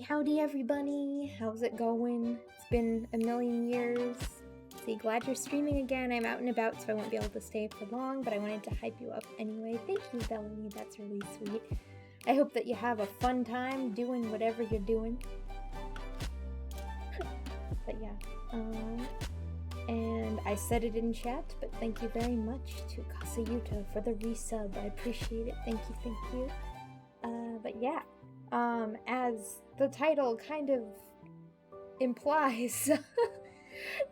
Howdy everybody, how's it going? It's been a million years. See, glad you're streaming again. I'm out and about, so I won't be able to stay for long, but I wanted to hype you up anyway. Thank you, Bellamy, that's really sweet. I hope that you have a fun time doing whatever you're doing. But yeah, and I said it in chat, but thank you very much to Kasayuta for the resub. I appreciate it. Thank you. But yeah, as the title kind of implies,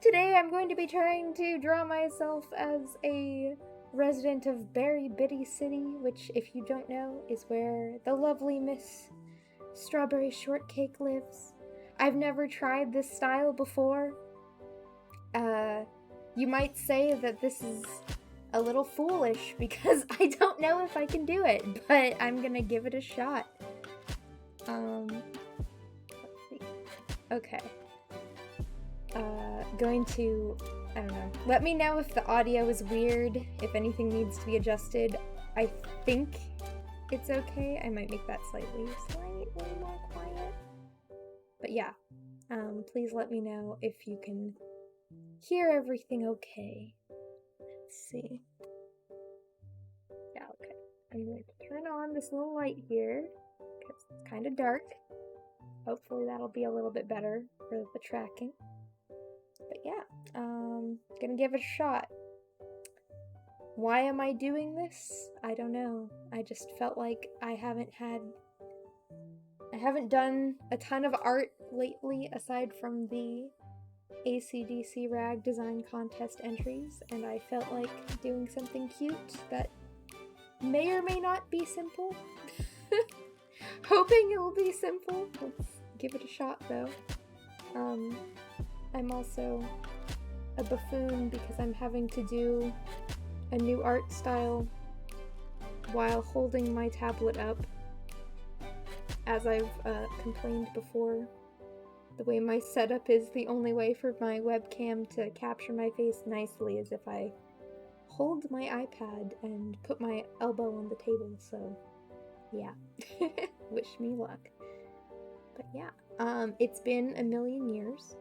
today I'm going to be trying to draw myself as a resident of Berry Bitty City, which, if you don't know, is where the lovely Miss Strawberry Shortcake lives. I've never tried this style before. You might say that this is a little foolish because I don't know if I can do it, but I'm gonna give it a shot. Let's see. Okay. Going to, I don't know. Let me know if the audio is weird, if anything needs to be adjusted. I think it's okay. I might make that slightly more quiet. But yeah, please let me know if you can hear everything okay. Let's see. Yeah, okay. I'm going to turn on this little light here because it's kind of dark. Hopefully that'll be a little bit better for the tracking. But yeah, gonna give it a shot. Why am I doing this? I don't know. I just felt like I haven't done a ton of art lately aside from the ACDC Rag Design Contest entries, and I felt like doing something cute that may or may not be simple. Hoping it will be simple. Let's give it a shot though. I'm also a buffoon because I'm having to do a new art style while holding my tablet up. As I've complained before, the way my setup is, the only way for my webcam to capture my face nicely is if I hold my iPad and put my elbow on the table, so yeah. Wish me luck. But yeah, it's been a million years.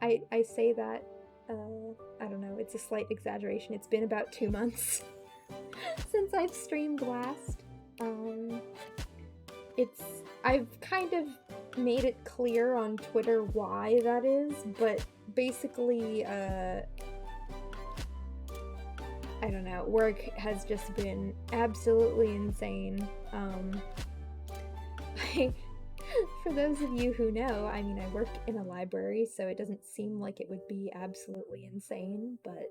I say that, I don't know, it's a slight exaggeration. It's been about 2 months since I've streamed last. I've kind of made it clear on Twitter why that is, but basically, I don't know, work has just been absolutely insane. For those of you who know, I mean, I work in a library, so it doesn't seem like it would be absolutely insane, but,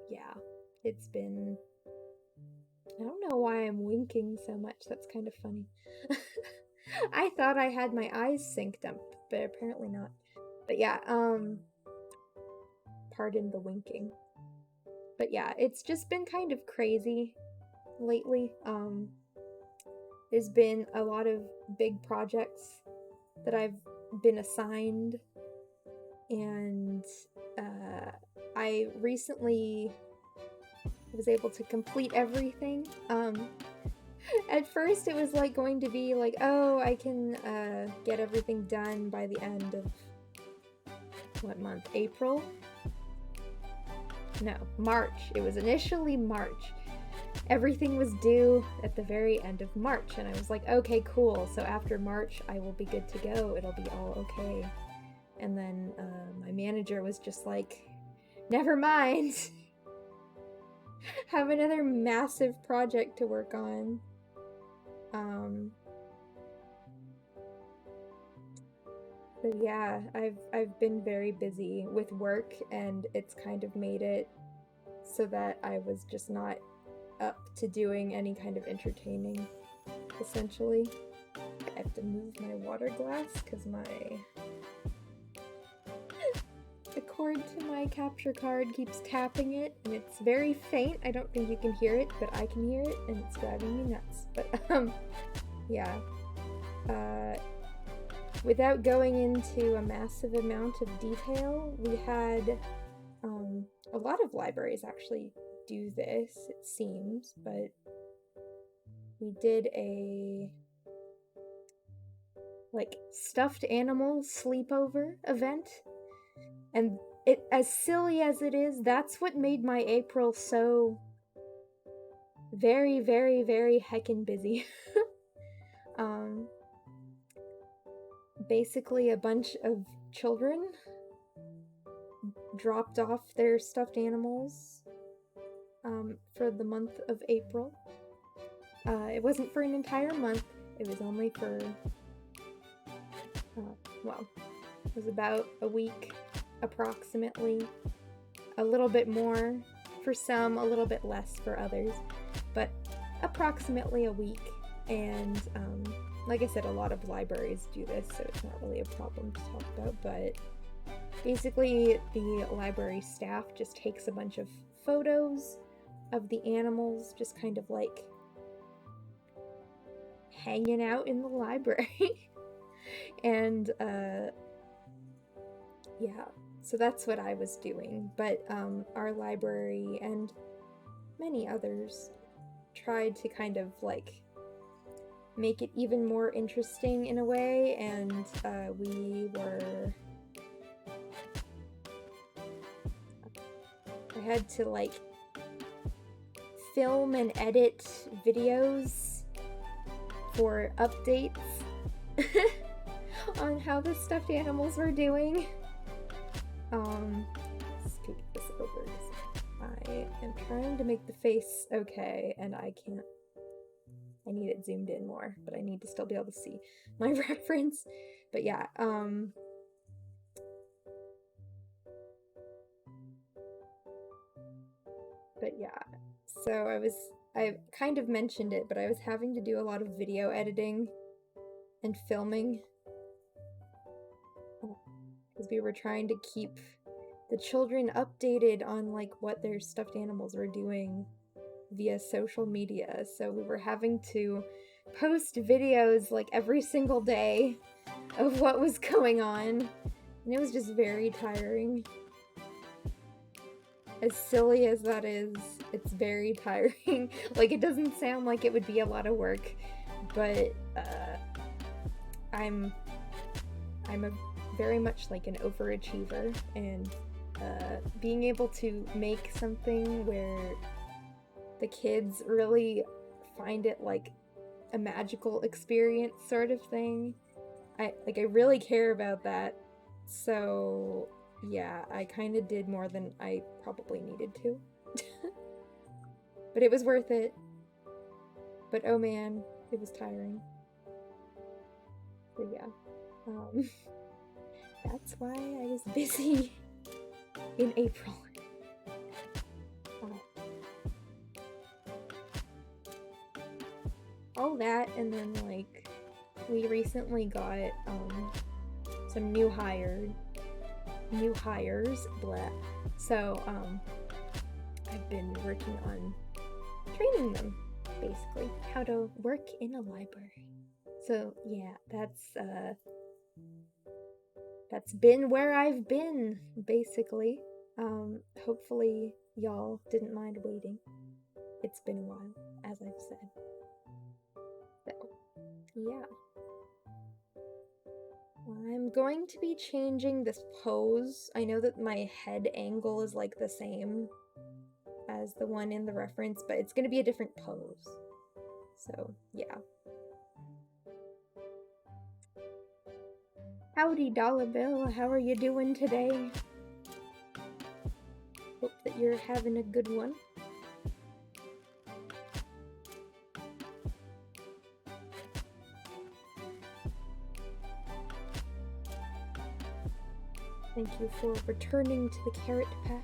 yeah, it's been... I don't know why I'm winking so much, that's kind of funny. I thought I had my eyes synced up, but apparently not. But yeah, pardon the winking. But yeah, it's just been kind of crazy lately. There's been a lot of big projects that I've been assigned, and I recently was able to complete everything. At first it was like going to be like, oh, I can get everything done by the end of what month? April? No, March. It was initially March. Everything was due at the very end of March, and I was like, okay, cool, so after March I will be good to go, it'll be all okay. And then my manager was just like, never mind. Have another massive project to work on. So yeah, I've been very busy with work, and it's kind of made it so that I was just not up to doing any kind of entertaining, essentially. I have to move my water glass because the cord to my capture card keeps tapping it, and it's very faint. I don't think you can hear it, but I can hear it, and it's driving me nuts. But, yeah. Without going into a massive amount of detail, we had, a lot of libraries actually do this, it seems, but we did a like stuffed animal sleepover event. And it, as silly as it is, that's what made my April so very, very, very heckin' busy. Basically a bunch of children dropped off their stuffed animals for the month of April. It wasn't for an entire month, it was only for, well, it was about a week approximately. A little bit more for some, a little bit less for others, but approximately a week. And like I said, a lot of libraries do this, so it's not really a problem to talk about, but basically the library staff just takes a bunch of photos of the animals just kind of like hanging out in the library. And yeah, so that's what I was doing. But our library and many others tried to kind of like make it even more interesting in a way, and I had to like film and edit videos for updates on how the stuffed animals were doing. Scoot this over because I am trying to make the face okay, and I can't. I need it zoomed in more, but I need to still be able to see my reference. But yeah, so I kind of mentioned it, but I was having to do a lot of video editing and filming because we were trying to keep the children updated on like what their stuffed animals were doing via social media. So we were having to post videos like every single day of what was going on, and it was just very tiring. As silly as that is, it's very tiring. Like, it doesn't sound like it would be a lot of work, but I'm a very much like an overachiever, and being able to make something where the kids really find it like a magical experience sort of thing, I really care about that. So yeah, I kind of did more than I probably needed to. But it was worth it. But oh man, it was tiring. So yeah, that's why I was busy in April. All that, and then like we recently got some new hires, blah. So I've been working on training them, basically, how to work in a library. So yeah, that's been where I've been, basically. Hopefully y'all didn't mind waiting. It's been a while, as I've said. So, yeah. I'm going to be changing this pose. I know that my head angle is like the same as the one in the reference, but it's going to be a different pose. So, yeah. Howdy, Dollar Bill. How are you doing today? Hope that you're having a good one. Thank you for returning to the carrot patch.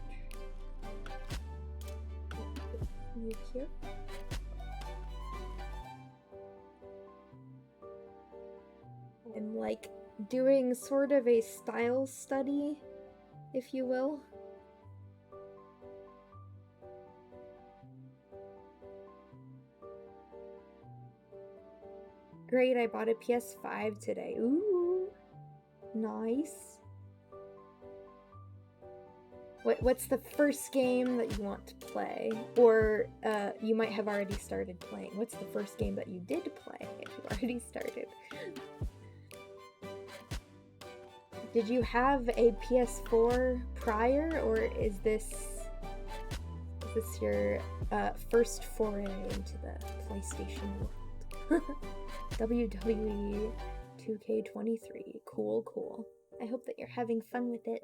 You here? I'm like doing sort of a style study, if you will. Great, I bought a PS5 today. Ooh, nice. What's the first game that you want to play? Or you might have already started playing. What's the first game that you did play if you already started? Did you have a PS4 prior, or is this your first foray into the PlayStation world? WWE 2K23. Cool, cool. I hope that you're having fun with it.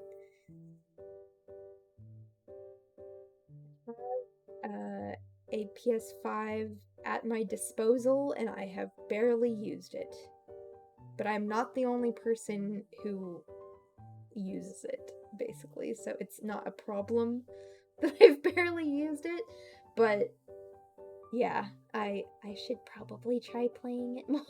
A PS5 at my disposal, and I have barely used it. But I'm not the only person who uses it, basically, so it's not a problem that I've barely used it. But yeah, I should probably try playing it more.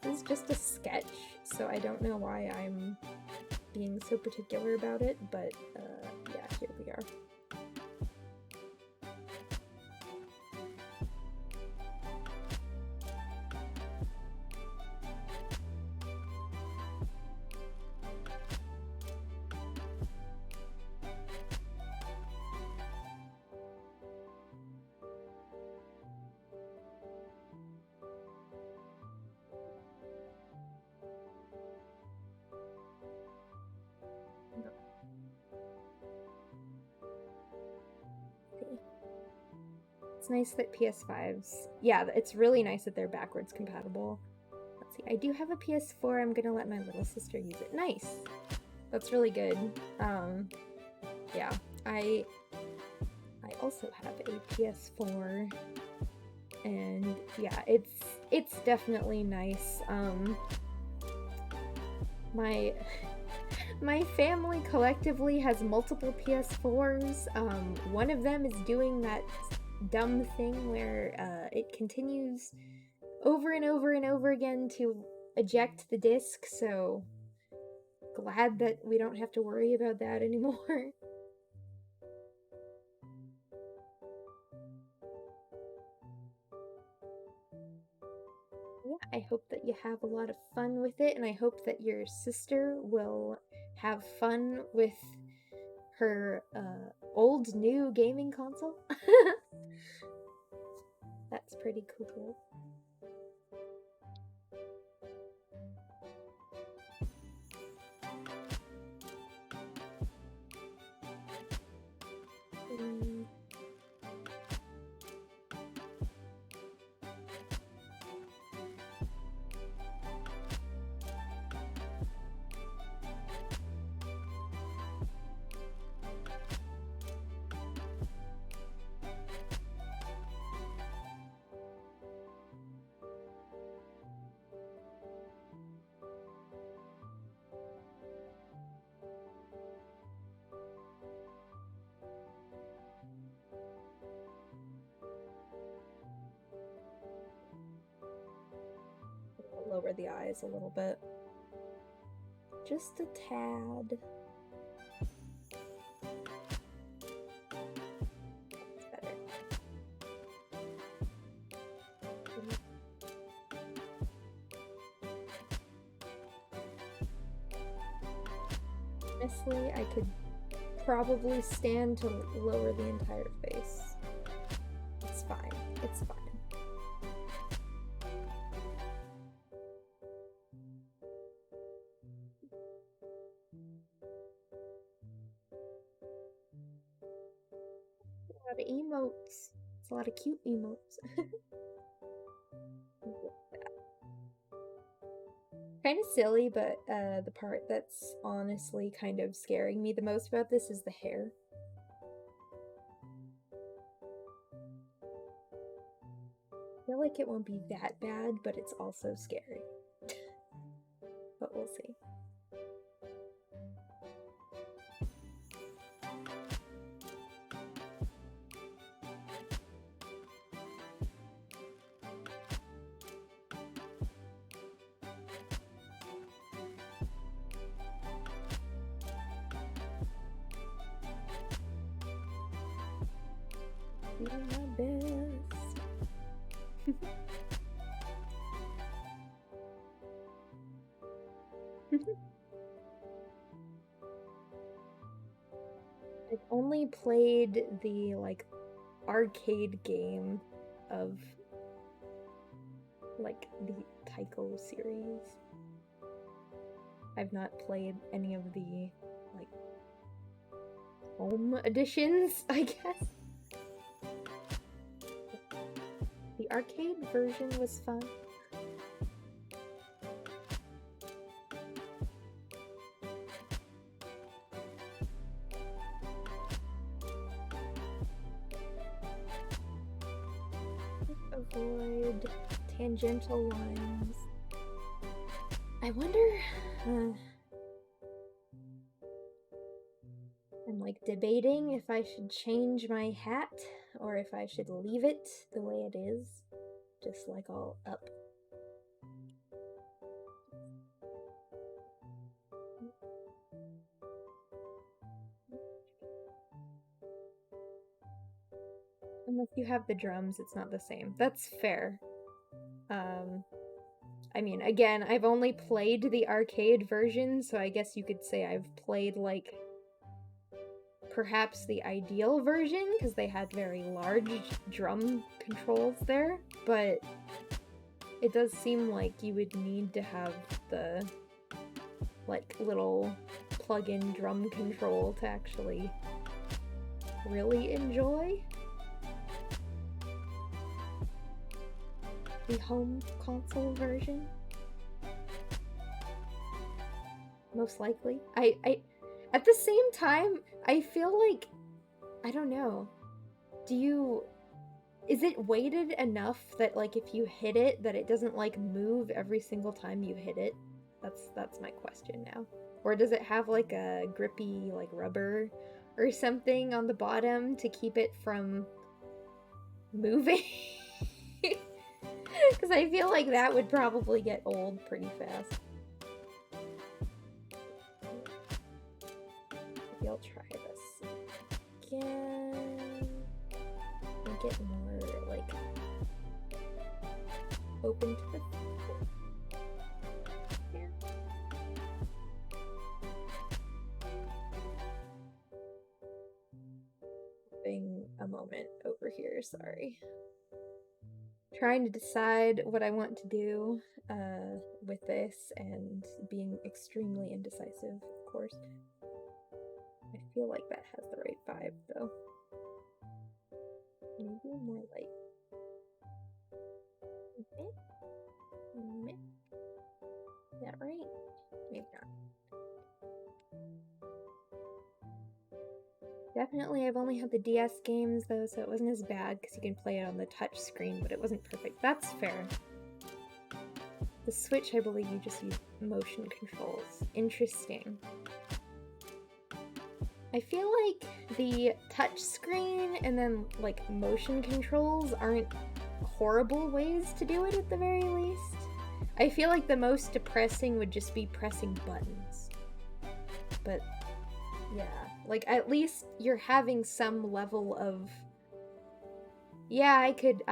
This is just a sketch, so I don't know why I'm being so particular about it, but yeah, here we are. It's nice that PS5s, yeah, it's really nice that they're backwards compatible. Let's see, I do have a PS4, I'm gonna let my little sister use it. Nice! That's really good. Yeah, I also have a PS4, and yeah, it's definitely nice. My family collectively has multiple PS4s. One of them is doing that dumb thing where it continues over and over and over again to eject the disc, so glad that we don't have to worry about that anymore. Yeah, I hope that you have a lot of fun with it, and I hope that your sister will have fun with her old new gaming console. That's pretty cool. Lower the eyes a little bit. Just a tad. That's better. Honestly, I could probably stand to lower the entire face. It's fine. It's fine. A lot of emotes. It's a lot of cute emotes. Kind of silly, but the part that's honestly kind of scaring me the most about this is the hair. I feel like it won't be that bad, but it's also scary. But we'll see. Doing my best. I've only played the, like, arcade game of like the Tycho series. I've not played any of the like home editions, I guess. The arcade version was fun. Avoid tangential lines. I wonder... I'm like debating if I should change my hat or if I should leave it the way it is, just like all up. Unless you have the drums, it's not the same. That's fair. I mean, again, I've only played the arcade version, so I guess you could say I've played, like, perhaps the ideal version, because they had very large drum controls there, but it does seem like you would need to have the, like, little plug-in drum control to actually really enjoy the home console version. Most likely. I at the same time, I feel like, I don't know, is it weighted enough that, like, if you hit it, that it doesn't, like, move every single time you hit it? That's my question now. Or does it have, like, a grippy, like, rubber or something on the bottom to keep it from moving? Because I feel like that would probably get old pretty fast. Maybe I'll try this again. Make it more, like, open to the... Yeah. Having a moment over here, sorry. Trying to decide what I want to do with this and being extremely indecisive, of course. I feel like that has the right vibe, though. Maybe more like... Is that right? Maybe not. Definitely, I've only had the DS games, though, so it wasn't as bad, because you can play it on the touch screen, but it wasn't perfect. That's fair. The Switch, I believe you just use motion controls. Interesting. I feel like the touch screen and then, like, motion controls aren't horrible ways to do it at the very least. I feel like the most depressing would just be pressing buttons. But, yeah. Like, at least you're having some level of... Yeah, I could,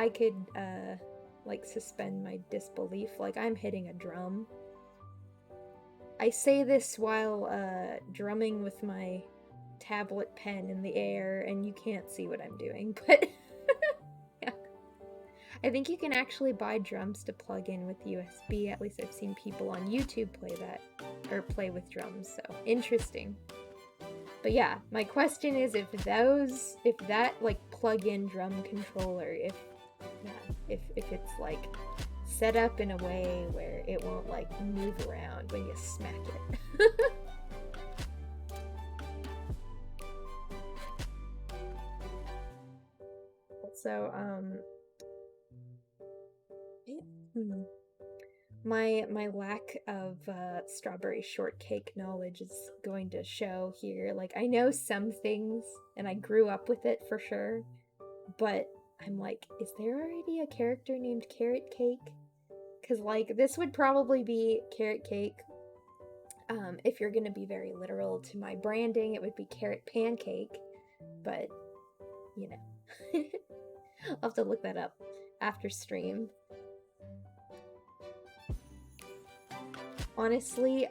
like, suspend my disbelief. Like, I'm hitting a drum. I say this while, drumming with my tablet pen in the air, and you can't see what I'm doing, but... Yeah. I think you can actually buy drums to plug in with USB. At least I've seen people on YouTube play that, or play with drums, so interesting. But yeah, my question is if that, like, plug-in drum controller, if it's, like, set up in a way where it won't, like, move around when you smack it. Also, my lack of strawberry shortcake knowledge is going to show here. Like, I know some things, and I grew up with it for sure, but I'm like, is there already a character named Carrot Cake? Because, like, this would probably be Carrot Cake. If you're gonna be very literal to my branding, it would be Carrot Pancake, but, you know. I'll have to look that up after stream. Honestly,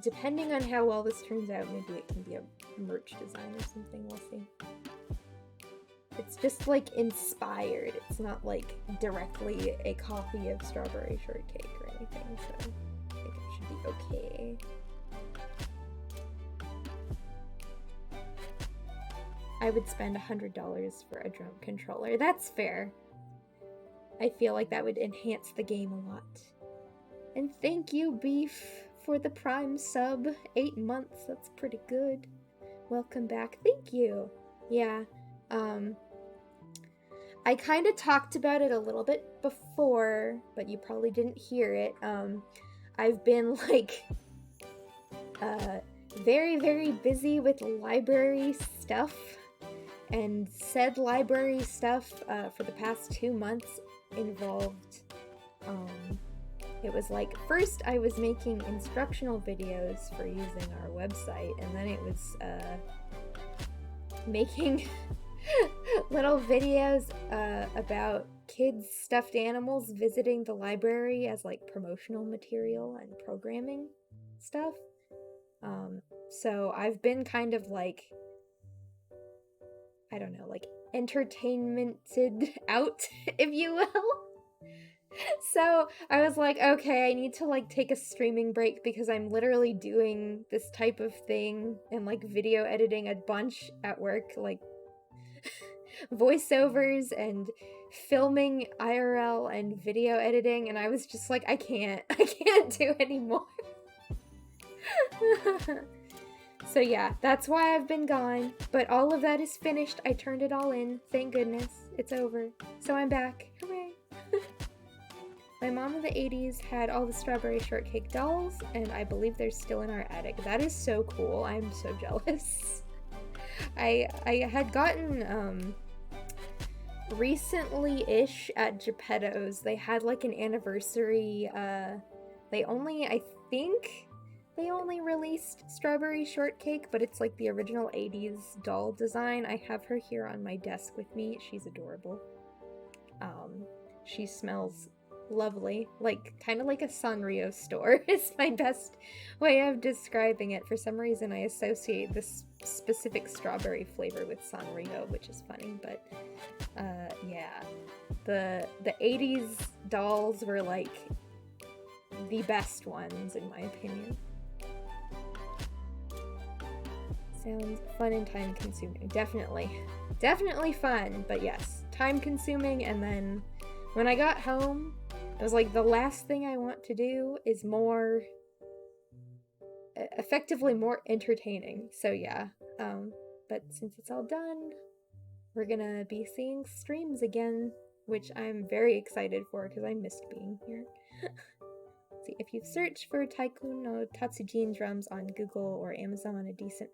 depending on how well this turns out, maybe it can be a merch design or something, we'll see. The It's just like inspired. It's not like directly a copy of Strawberry Shortcake or anything, so I think it should be okay. I would spend $100 for a drum controller. That's fair. I feel like that would enhance the game a lot. And thank you, Beef, for the Prime sub. 8 months, that's pretty good. Welcome back. Thank you. Yeah, I kind of talked about it a little bit before, but you probably didn't hear it. I've been like very, very busy with library stuff, and said library stuff for the past 2 months involved, it was like, first I was making instructional videos for using our website, and then it was making little videos about kids' stuffed animals visiting the library as like promotional material and programming stuff. So I've been kind of like, I don't know, like entertainmented out, if you will. So I was like, okay, I need to like take a streaming break because I'm literally doing this type of thing and like video editing a bunch at work, like voiceovers and filming IRL and video editing, and I was just like, I can't do anymore. So yeah, that's why I've been gone, but all of that is finished. I turned it all in, thank goodness. It's over. So I'm back. Hooray! My mom in the 80s had all the Strawberry Shortcake dolls, and I believe they're still in our attic. That is so cool. I'm so jealous. I had gotten, recently-ish at Geppetto's, they had like an anniversary, I think they only released Strawberry Shortcake, but it's like the original 80s doll design. I have her here on my desk with me. She's adorable. She smells lovely, like kind of like a Sanrio store is my best way of describing it. For some reason I associate this specific strawberry flavor with Sanrio, which is funny, but yeah, the 80s dolls were like the best ones in my opinion. Sounds fun and time consuming. Definitely fun, but yes, time consuming. And then when I got home, I was like, the last thing I want to do is effectively more entertaining. So yeah, but since it's all done, we're gonna be seeing streams again, which I'm very excited for because I missed being here. Let's see, if you search for Tycoon no Tatsujin drums on Google or Amazon, a decent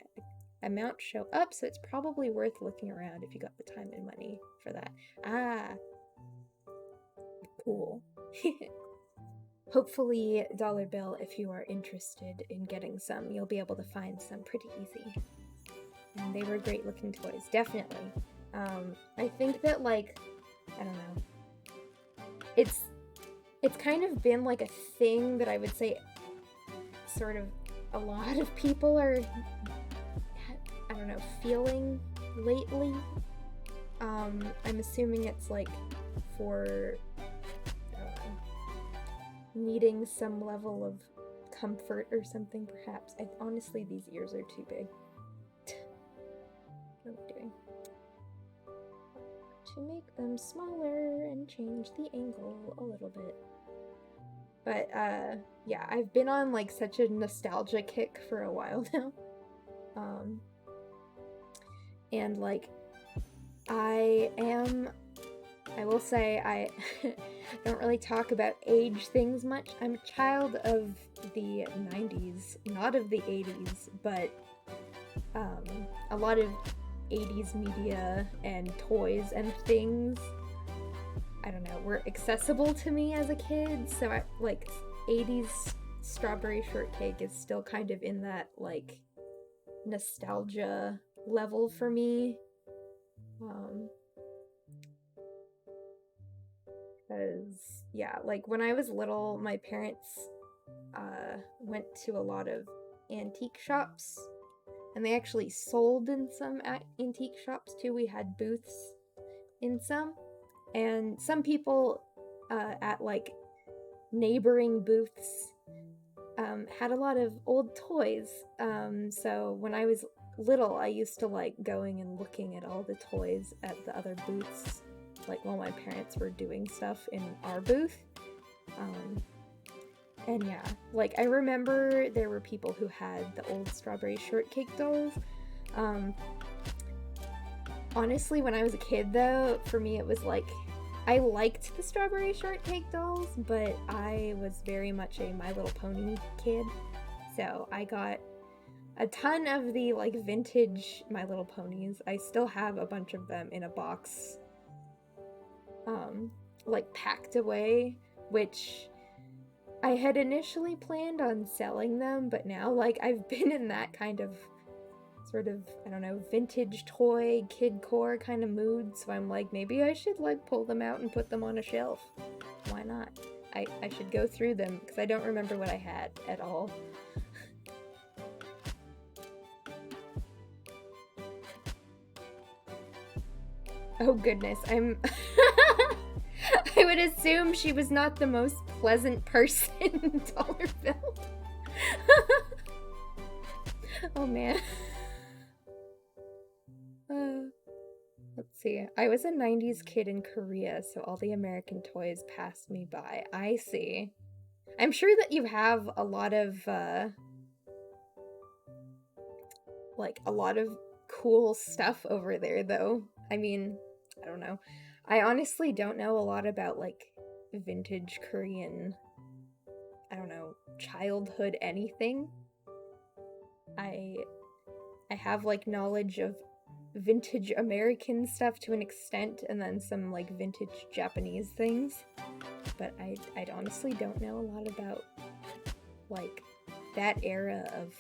amount show up, so it's probably worth looking around if you got the time and money for that. Ah, cool. Hopefully, Dollar Bill, if you are interested in getting some, you'll be able to find some pretty easy. And they were great looking toys, definitely. I think that, like, I don't know, it's kind of been like a thing that I would say sort of a lot of people are, I don't know, feeling lately. I'm assuming it's like for needing some level of comfort or something, perhaps. Honestly, these ears are too big. What am I doing? To make them smaller and change the angle a little bit. But, yeah, I've been on, like, such a nostalgia kick for a while now. And, like, I will say, I don't really talk about age things much. I'm a child of the 90s, not of the 80s, but a lot of 80s media and toys and things, I don't know, were accessible to me as a kid, so I, like, 80s Strawberry Shortcake is still kind of in that, like, nostalgia level for me. Because, yeah, like, when I was little, my parents went to a lot of antique shops, and they actually sold in some antique shops too. We had booths, in some, and some people at like neighboring booths had a lot of old toys. So when I was little, I used to like going and looking at all the toys at the other booths, like while my parents were doing stuff in our booth. And yeah, like I remember there were people who had the old strawberry shortcake dolls. Honestly, when I was a kid though, for me it was like, I liked the strawberry shortcake dolls, but I was very much a My Little Pony kid. So I got a ton of the like vintage My Little Ponies. I still have a bunch of them in a box, like packed away, which I had initially planned on selling them, but now like I've been in that kind of sort of, I don't know, vintage toy, kidcore kind of mood, so I'm like, maybe I should like pull them out and put them on a shelf. Why not? I should go through them, because I don't remember what I had at all. Oh goodness, I would assume she was not the most pleasant person in Dollarville. Oh man. Let's see. I was a 90s kid in Korea, so all the American toys passed me by. I see. I'm sure that you have a lot of, like, a lot of cool stuff over there, though. I mean, I don't know. I honestly don't know a lot about, like, vintage Korean, I don't know, childhood anything. I have, like, knowledge of vintage American stuff to an extent, and then some like vintage Japanese things, but I honestly don't know a lot about like that era of,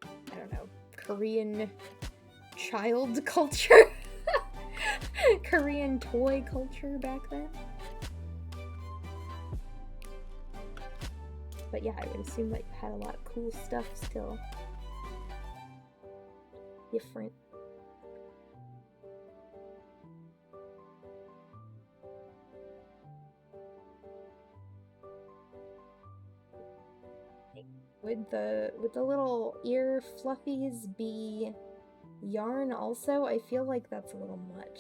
I don't know, Korean child culture. Korean toy culture back then. But yeah, I would assume like had a lot of cool stuff still. Different. Would the little ear fluffies be yarn also? I feel like that's a little much.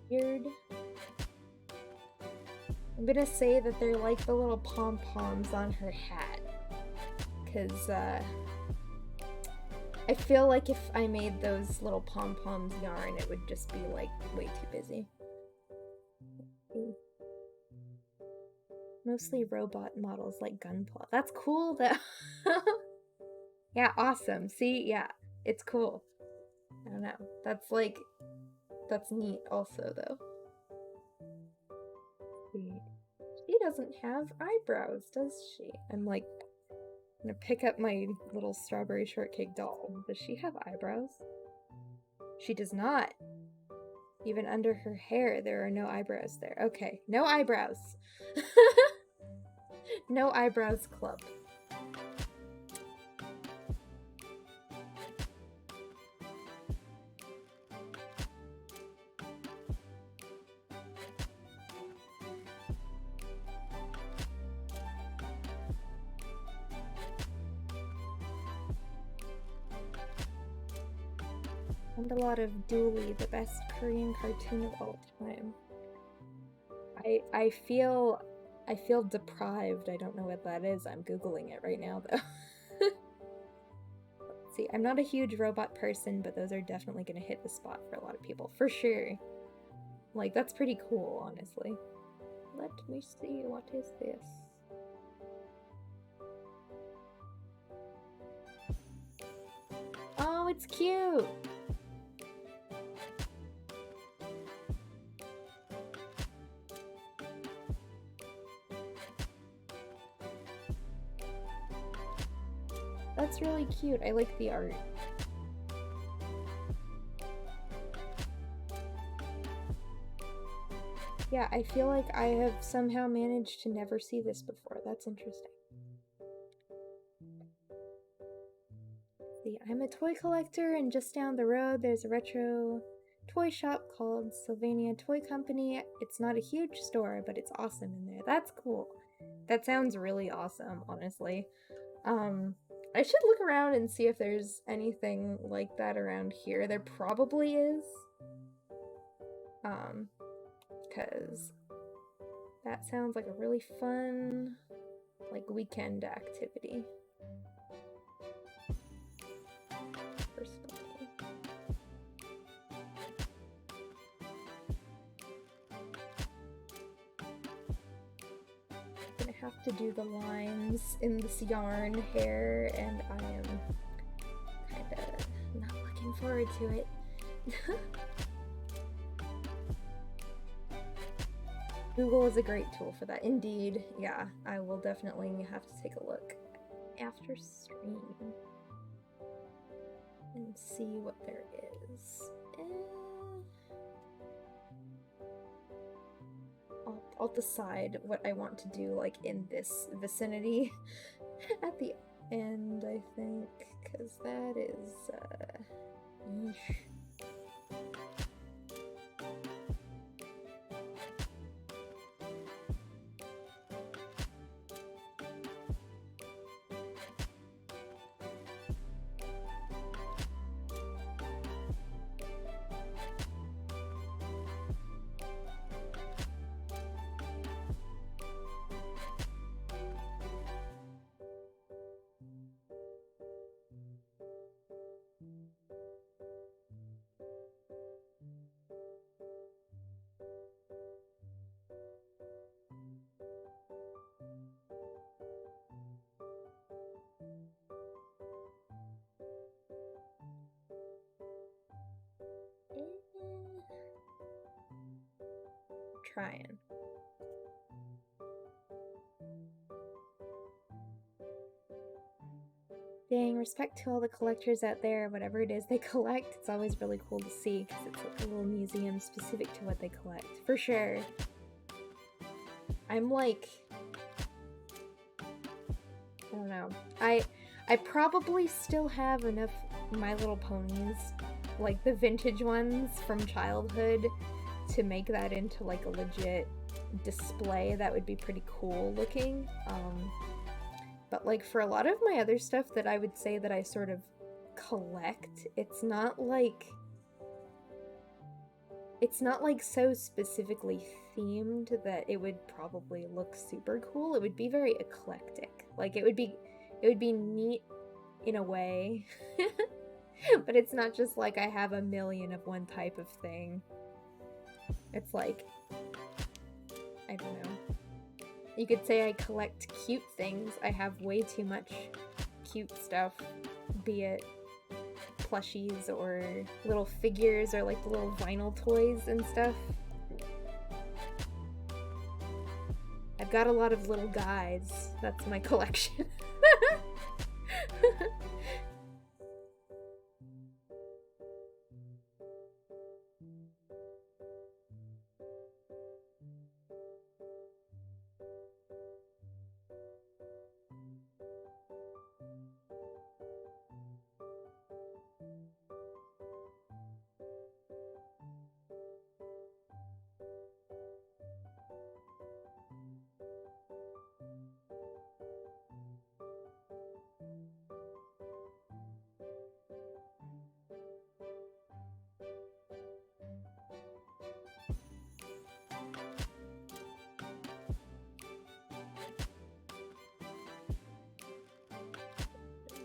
Weird. I'm gonna say that they're like the little pom-poms on her hat. Because, I feel like if I made those little pom-poms yarn, it would just be, like, way too busy. Mostly robot models like Gunpla. That's cool, though. Yeah, awesome. See? Yeah, it's cool. I don't know. That's, like, that's neat also, though. She doesn't have eyebrows, does she? I'm, like, gonna pick up my little strawberry shortcake doll. Does she have eyebrows? She does not. Even under her hair, there are no eyebrows there. Okay, no eyebrows. No eyebrows club. And a lot of Dooley, the best Korean cartoon of all time. I feel deprived. I don't know what that is. I'm Googling it right now, though. Let's see, I'm not a huge robot person, but those are definitely gonna hit the spot for a lot of people, for sure. Like, that's pretty cool, honestly. Let me see, what is this? Oh, it's cute! That's really cute. I like the art. Yeah, I feel like I have somehow managed to never see this before. That's interesting. See, I'm a toy collector, and just down the road there's a retro toy shop called Sylvania Toy Company. It's not a huge store, but it's awesome in there. That's cool. That sounds really awesome, honestly. I should look around and see if there's anything like that around here. There probably is. Because that sounds like a really fun, like, weekend activity. Personally. I'm gonna have to do the lines in this yarn hair, and I am kinda not looking forward to it. Google is a great tool for that. Indeed, yeah, I will definitely have to take a look after stream and see what there is. I'll decide what I want to do, like, in this vicinity at the end, I think, because that is, yeesh. Trying. Dang, respect to all the collectors out there, whatever it is they collect. It's always really cool to see because it's like a little museum specific to what they collect. For sure. I'm like, I don't know. I probably still have enough My Little Ponies, like the vintage ones from childhood, to make that into like a legit display that would be pretty cool looking. But like for a lot of my other stuff that I would say that I sort of collect, it's not like so specifically themed that it would probably look super cool. It would be very eclectic. Like it would be neat in a way. But it's not just like I have a million of one type of thing. It's like, I don't know. You could say I collect cute things. I have way too much cute stuff, be it plushies or little figures or like the little vinyl toys and stuff. I've got a lot of little guys. That's my collection.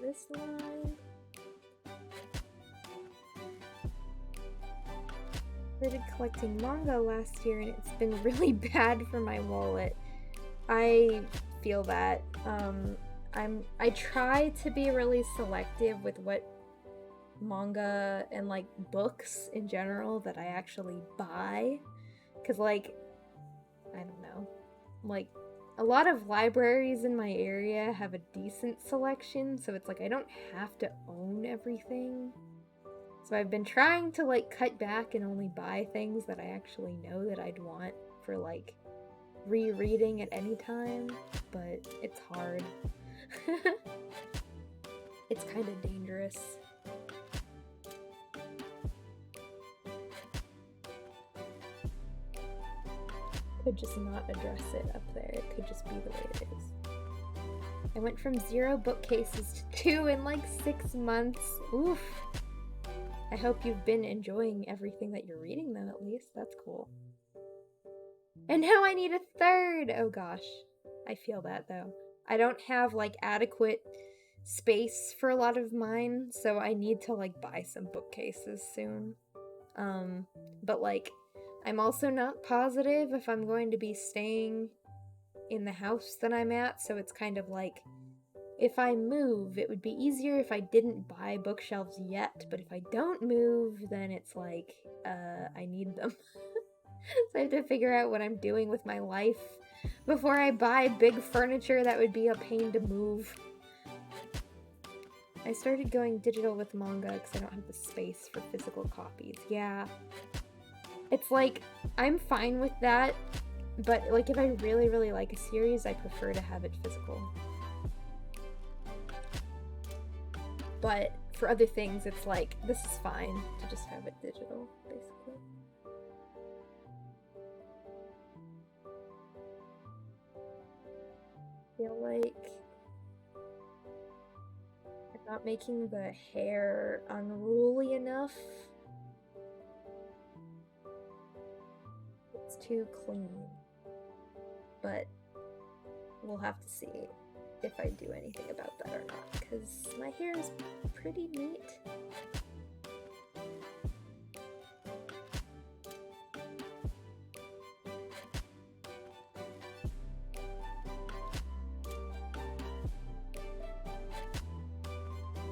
This line. Started collecting manga last year and it's been really bad for my wallet. I feel that. I try to be really selective with what manga and like books in general that I actually buy, because like, I don't know, like a lot of libraries in my area have a decent selection, so it's like I don't have to own everything. So I've been trying to like cut back and only buy things that I actually know that I'd want for like rereading at any time, but it's hard. It's kind of dangerous. Could just not address it up there. It could just be the way it is. I went from 0 bookcases to 2 in like 6 months. Oof. I hope you've been enjoying everything that you're reading though, at least. That's cool. And now I need a 3rd! Oh gosh. I feel that though. I don't have like adequate space for a lot of mine, so I need to like buy some bookcases soon. But like, I'm also not positive if I'm going to be staying in the house that I'm at, so it's kind of like, if I move, it would be easier if I didn't buy bookshelves yet, but if I don't move, then it's like, I need them. So I have to figure out what I'm doing with my life before I buy big furniture that would be a pain to move. I started going digital with manga because I don't have the space for physical copies. Yeah. It's like, I'm fine with that, but like if I really, really like a series, I prefer to have it physical. But for other things, it's like, this is fine to just have it digital, basically. I feel like I'm not making the hair unruly enough. It's too clean. But we'll have to see if I do anything about that or not, because my hair is pretty neat.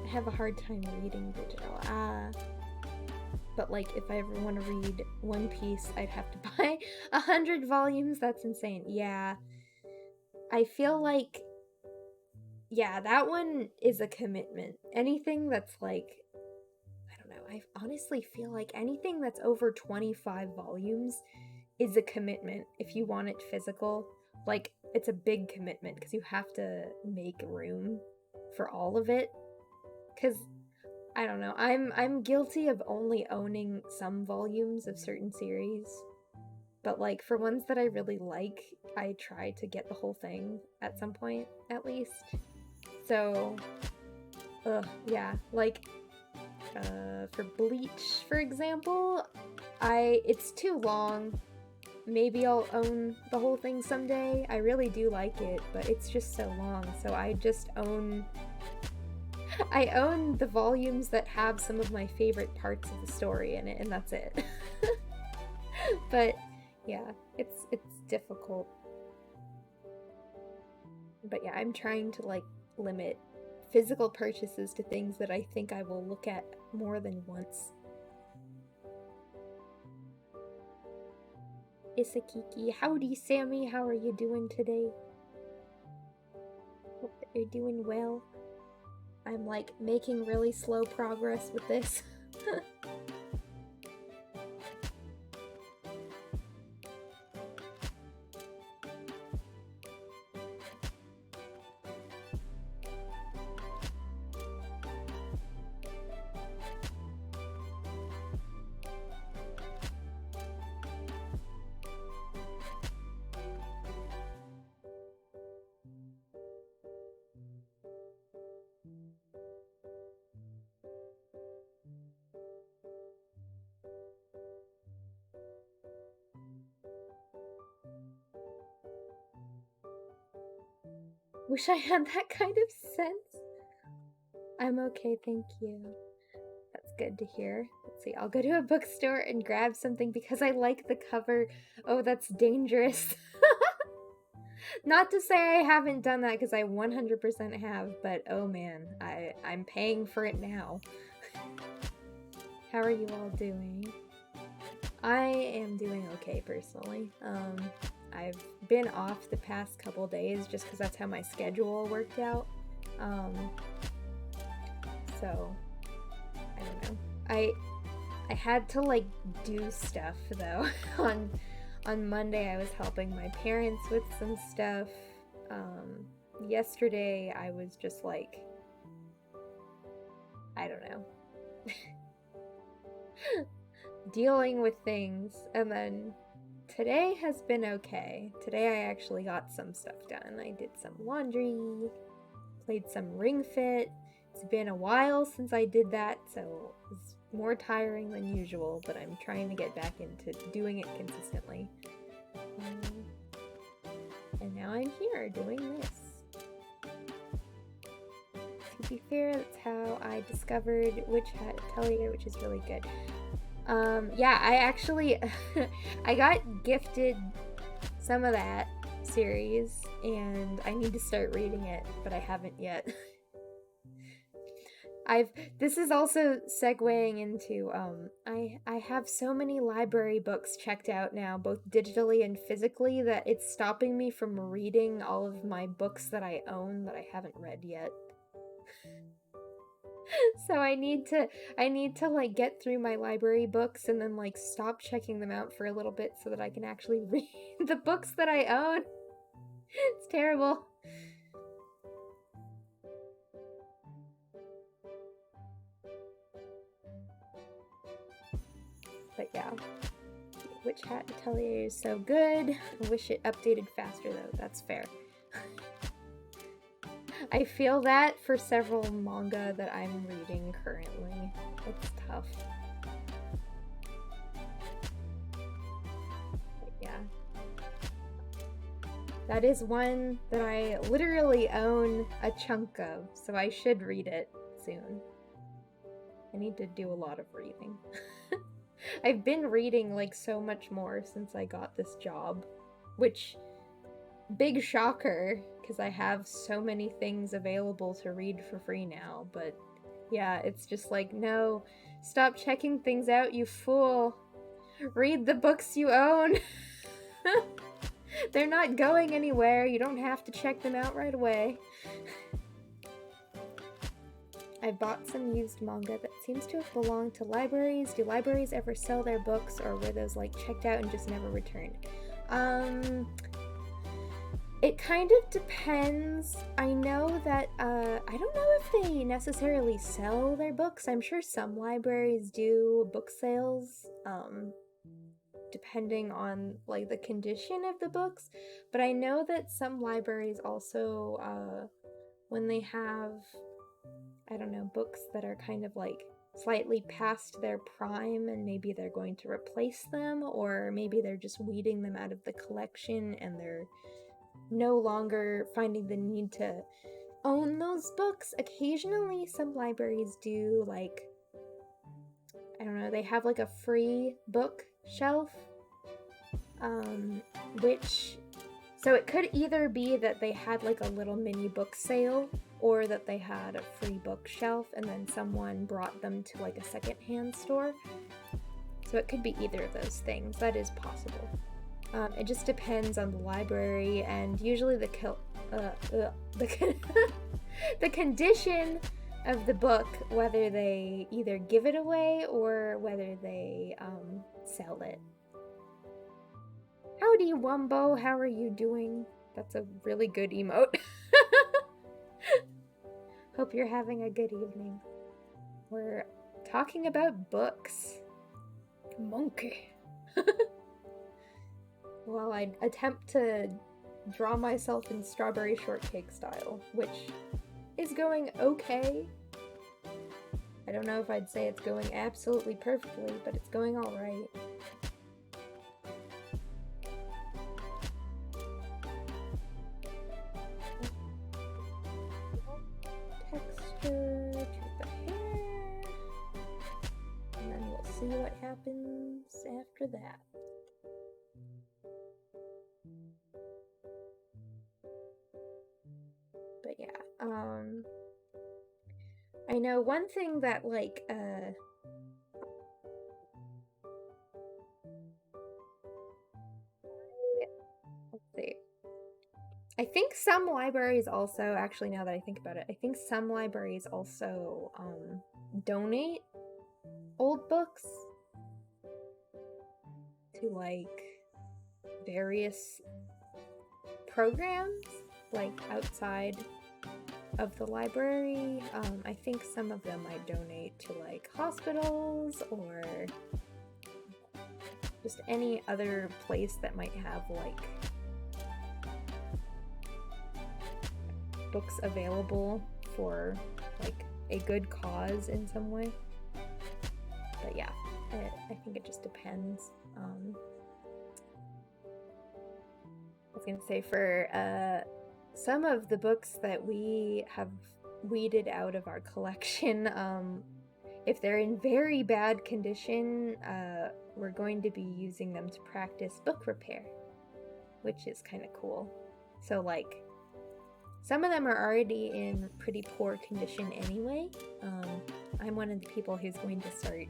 I have a hard time reading digital. But like if I ever want to read One Piece, I'd have to buy 100 volumes. That's insane. Yeah. I feel like, yeah, that one is a commitment. Anything that's like, I don't know, I honestly feel like anything that's over 25 volumes is a commitment if you want it physical. Like, it's a big commitment because you have to make room for all of it. Because, I don't know, I'm guilty of only owning some volumes of certain series. But like, for ones that I really like, I try to get the whole thing at some point, at least. So, yeah, like, for Bleach, for example, it's too long. Maybe I'll own the whole thing someday. I really do like it, but it's just so long, so I just own the volumes that have some of my favorite parts of the story in it, and that's it. But, yeah, it's difficult. But yeah, I'm trying to, like, limit physical purchases to things that I think I will look at more than once. Isakiki, howdy Sammy, how are you doing today? Hope that you're doing well. I'm like making really slow progress with this. Wish I had that kind of sense. I'm okay, thank you. That's good to hear. Let's see, I'll go to a bookstore and grab something because I like the cover. Oh, that's dangerous. Not to say I haven't done that, because I 100% have, but oh man, I'm paying for it now. How are you all doing? I am doing okay, personally. I've been off the past couple days just because that's how my schedule worked out. So, I don't know. I I had to like do stuff though. On Monday I was helping my parents with some stuff. Yesterday I was just like, I don't know, dealing with things, and then today has been okay. Today I actually got some stuff done. I did some laundry, played some Ring Fit. It's been a while since I did that, so it's more tiring than usual, but I'm trying to get back into doing it consistently. And now I'm here doing this. To be fair, that's how I discovered Witch Hat Atelier, which is really good. Yeah, I actually I got gifted some of that series, and I need to start reading it, but I haven't yet. This is also segueing into I have so many library books checked out now, both digitally and physically, that it's stopping me from reading all of my books that I own that I haven't read yet. So I need to like get through my library books and then like stop checking them out for a little bit so that I can actually read the books that I own. It's terrible. But yeah, Witch Hat Atelier is so good. I wish it updated faster though, that's fair. I feel that for several manga that I'm reading currently. It's tough. But yeah. That is one that I literally own a chunk of, so I should read it soon. I need to do a lot of reading. I've been reading like so much more since I got this job, which, big shocker, because I have so many things available to read for free now, but yeah, it's just like, no, stop checking things out, you fool. Read the books you own. They're not going anywhere, you don't have to check them out right away. I bought some used manga that seems to have belonged to libraries. Do libraries ever sell their books, or were those like checked out and just never returned? It kind of depends. I know that, I don't know if they necessarily sell their books. I'm sure some libraries do book sales, depending on, like, the condition of the books. But I know that some libraries also, when they have, I don't know, books that are kind of, like, slightly past their prime and maybe they're going to replace them, or maybe they're just weeding them out of the collection and they're no longer finding the need to own those books. Occasionally, some libraries do, like, I don't know, they have like a free book shelf, which, so it could either be that they had like a little mini book sale, or that they had a free bookshelf and then someone brought them to like a secondhand store. So it could be either of those things. That is possible. It just depends on the library, and usually the the condition of the book, whether they either give it away or whether they sell it. Howdy, Wumbo, how are you doing? That's a really good emote. Hope you're having a good evening. We're talking about books. Monkey. While I attempt to draw myself in strawberry shortcake style, which is going okay. I don't know if I'd say it's going absolutely perfectly, but it's going alright. Texture to the hair, and then we'll see what happens after that. But yeah, I know one thing that, like, let's see. I think some libraries also, actually, now that I think about it, I think some libraries also, donate old books to like various programs like outside of the library. I think some of them I donate to like hospitals or just any other place that might have like books available for like a good cause in some way. But yeah, I think it just depends. I was gonna say for some of the books that we have weeded out of our collection, if they're in very bad condition, we're going to be using them to practice book repair, which is kind of cool. So like, some of them are already in pretty poor condition anyway. I'm one of the people who's going to start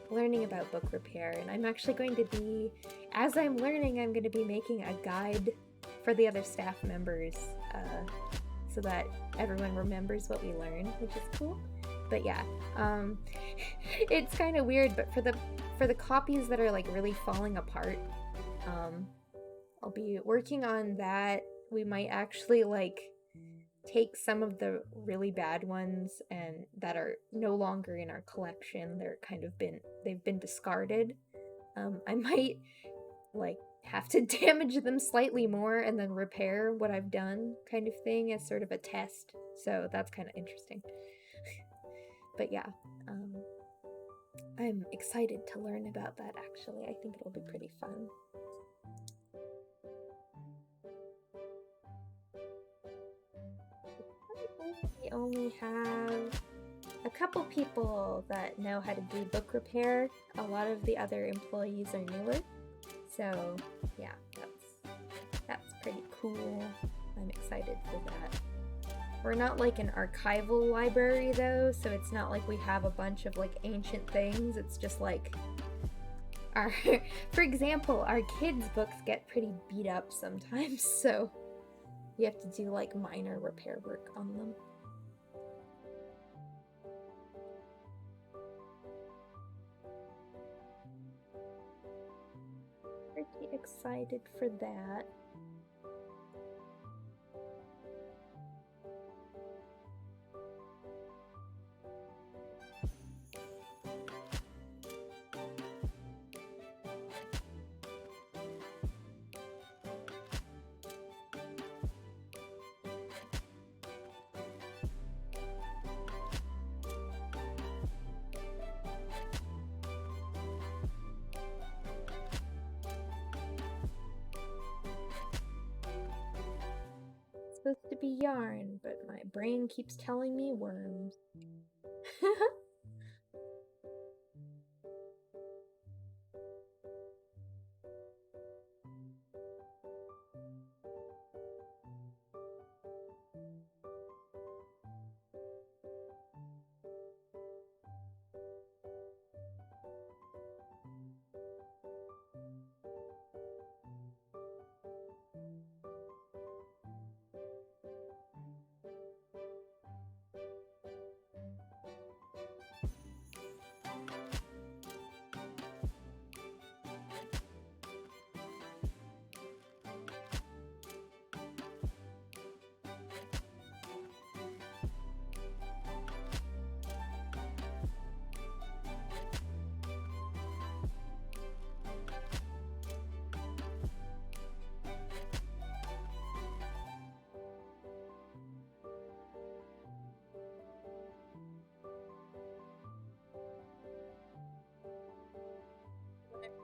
learning about book repair, and I'm actually going to be, as I'm learning, I'm going to be making a guide for the other staff members so that everyone remembers what we learn, which is cool. But yeah, it's kind of weird, but for the copies that are like really falling apart, I'll be working on that. We might actually like take some of the really bad ones and that are no longer in our collection. They've been discarded. I might like have to damage them slightly more and then repair what I've done, kind of thing, as sort of a test. So that's kind of interesting. But yeah, I'm excited to learn about that actually. I think it'll be pretty fun. We only have a couple people that know how to do book repair. A lot of the other employees are newer. So yeah, that's pretty cool. I'm excited for that. We're not like an archival library though, so it's not like we have a bunch of like ancient things. It's just like for example, our kids' books get pretty beat up sometimes, so you have to do like minor repair work on them. Pretty excited for that. Supposed to be yarn, but my brain keeps telling me worms.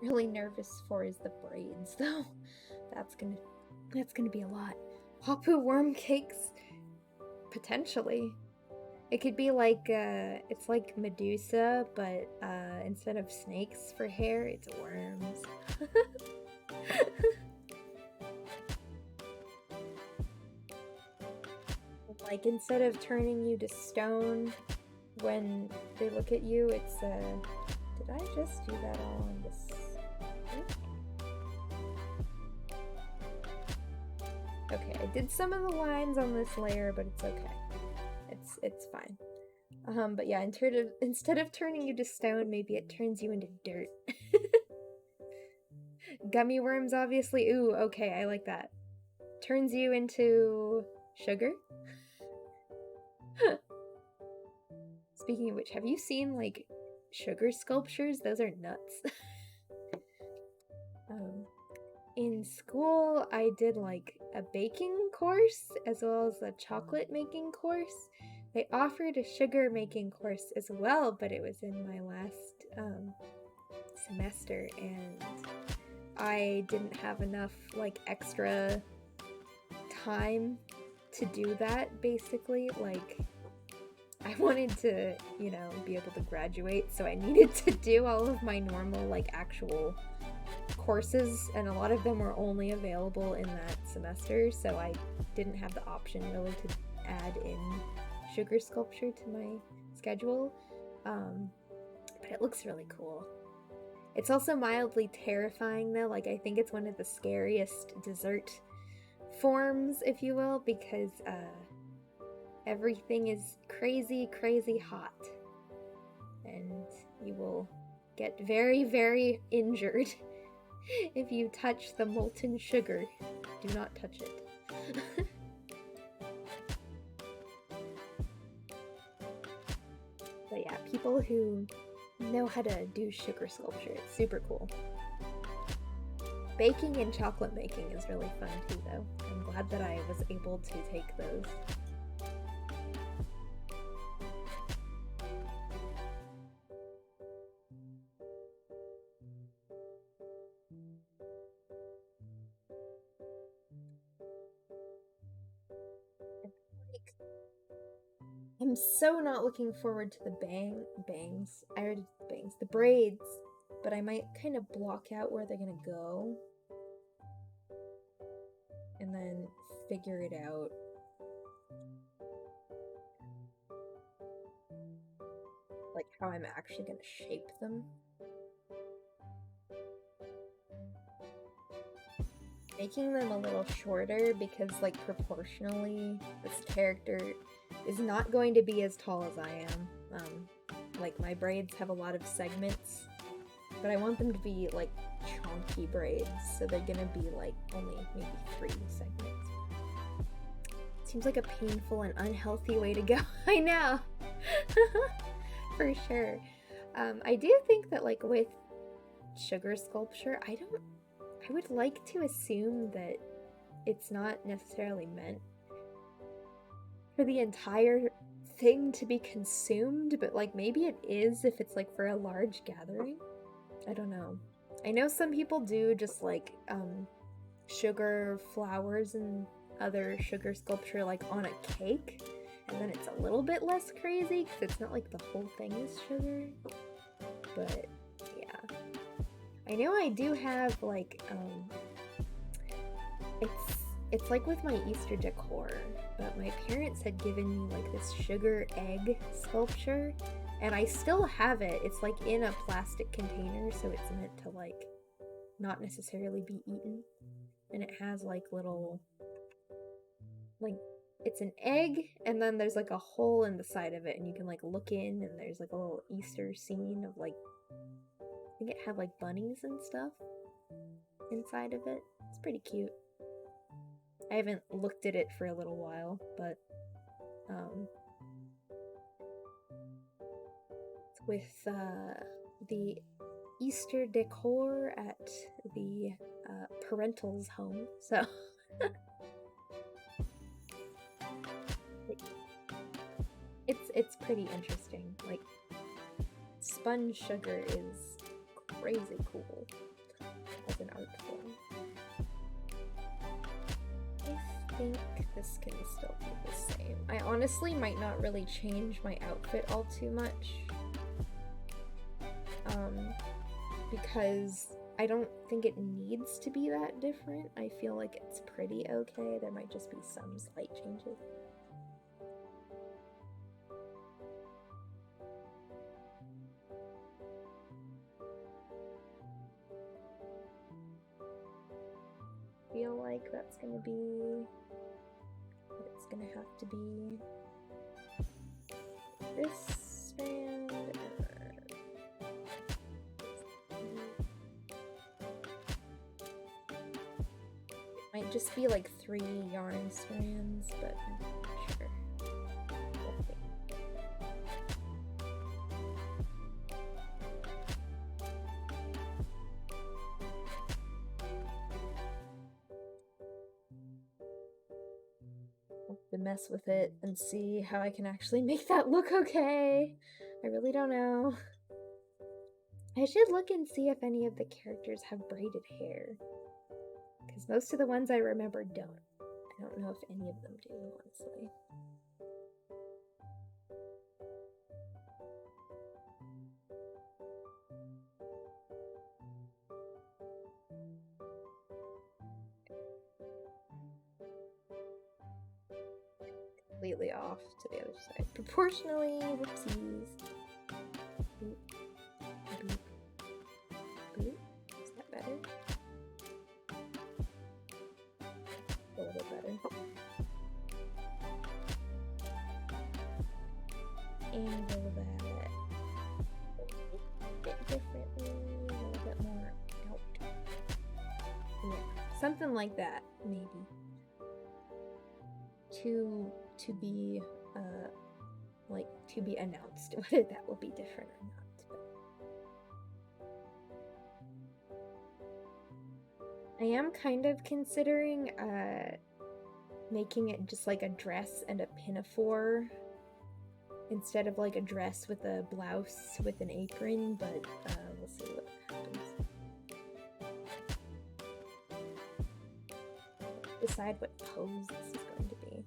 Really nervous for is the braids though. That's gonna be a lot. Hoppu worm cakes? Potentially. It could be like it's like Medusa, but instead of snakes for hair, it's worms. Like instead of turning you to stone when they look at you, it's did I just do that all on this? Okay, I did some of the lines on this layer, but it's okay. It's fine. But yeah, instead of turning you to stone, maybe it turns you into dirt. Gummy worms, obviously. Ooh, okay, I like that. Turns you into sugar? Speaking of which, have you seen, like, sugar sculptures? Those are nuts. In school, I did, like, a baking course as well as a chocolate making course. They offered a sugar making course as well, but it was in my last semester, and I didn't have enough, like, extra time to do that, basically. Like, I wanted to, you know, be able to graduate, so I needed to do all of my normal, like, actual courses, and a lot of them were only available in that semester, so I didn't have the option really to add in sugar sculpture to my schedule. But it looks really cool. It's also mildly terrifying, though. Like, I think it's one of the scariest dessert forms, if you will, because everything is crazy, crazy hot. And you will get very, very injured if you touch the molten sugar. Do not touch it. But yeah, people who know how to do sugar sculpture, it's super cool. Baking and chocolate making is really fun too, though. I'm glad that I was able to take those. I'm so not looking forward to the bangs. I already did the bangs. The braids. But I might kind of block out where they're gonna go. And then figure it out. Like, how I'm actually gonna shape them. Making them a little shorter because, like, proportionally, this character is not going to be as tall as I am. Like, my braids have a lot of segments, but I want them to be, like, chunky braids, so they're gonna be, like, only maybe 3 segments. Seems like a painful and unhealthy way to go. I know! For sure. I do think that, like, with sugar sculpture, I would like to assume that it's not necessarily meant for the entire thing to be consumed, but, like, maybe it is if it's, like, for a large gathering. I don't know. I know some people do just, like, sugar flowers and other sugar sculpture, like, on a cake, and then it's a little bit less crazy because it's not like the whole thing is sugar. But yeah, I know I do have, like, it's like with my Easter decor, but my parents had given me, like, this sugar egg sculpture, and I still have it. It's, like, in a plastic container, so it's meant to, like, not necessarily be eaten. And it has, like, little, like, it's an egg, and then there's, like, a hole in the side of it, and you can, like, look in, and there's, like, a little Easter scene of, like, I think it had, like, bunnies and stuff inside of it. It's pretty cute. I haven't looked at it for a little while, but with the Easter decor at the parental's home, so it's pretty interesting. Like, sponge sugar is crazy cool as an art form. I think this can still be the same. I honestly might not really change my outfit all too much. Because I don't think it needs to be that different. I feel like it's pretty okay. There might just be some slight changes. Feel like that's gonna be what it's gonna have to be. this strand. Might just be like 3 yarn strands, but I'm not sure. We'll see. I'll have to mess with it and see how I can actually make that look okay. I really don't know. I should look and see if any of the characters have braided hair. Because most of the ones I remember don't. I don't know if any of them do, honestly. Completely off to the other side. Proportionally, whoopsies. Boop. Boop. Boop. Is that better? A little better. Angle that a bit differently, a little bit more out. Yeah, something like that, maybe. To be like to be announced, whether that will be different or not. But I am kind of considering making it just like a dress and a pinafore instead of like a dress with a blouse with an apron, but we'll see what happens. Decide what pose this is going to be.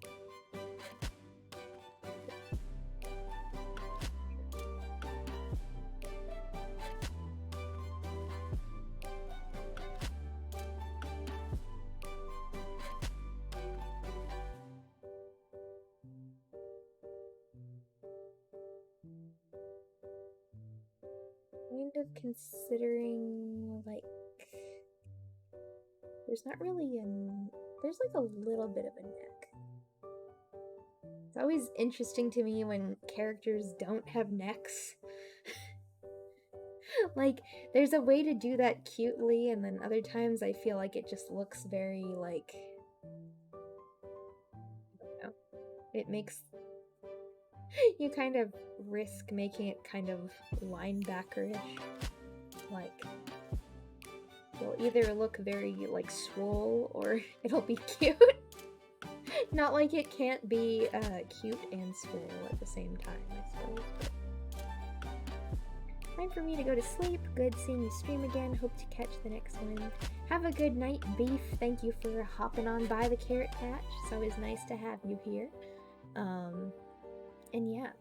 Kind of considering, like, there's not really there's like a little bit of a neck. It's always interesting to me when characters don't have necks. Like, there's a way to do that cutely, and then other times I feel like it just looks very, like, I don't know. It makes you kind of risk making it kind of linebacker-ish. Like, it'll either look very, like, swole, or it'll be cute. Not like it can't be cute and swole at the same time, I suppose. But time for me to go to sleep. Good seeing you stream again. Hope to catch the next one. Have a good night, Beef. Thank you for hopping on by the Carrot Patch. It's always nice to have you here. And yeah,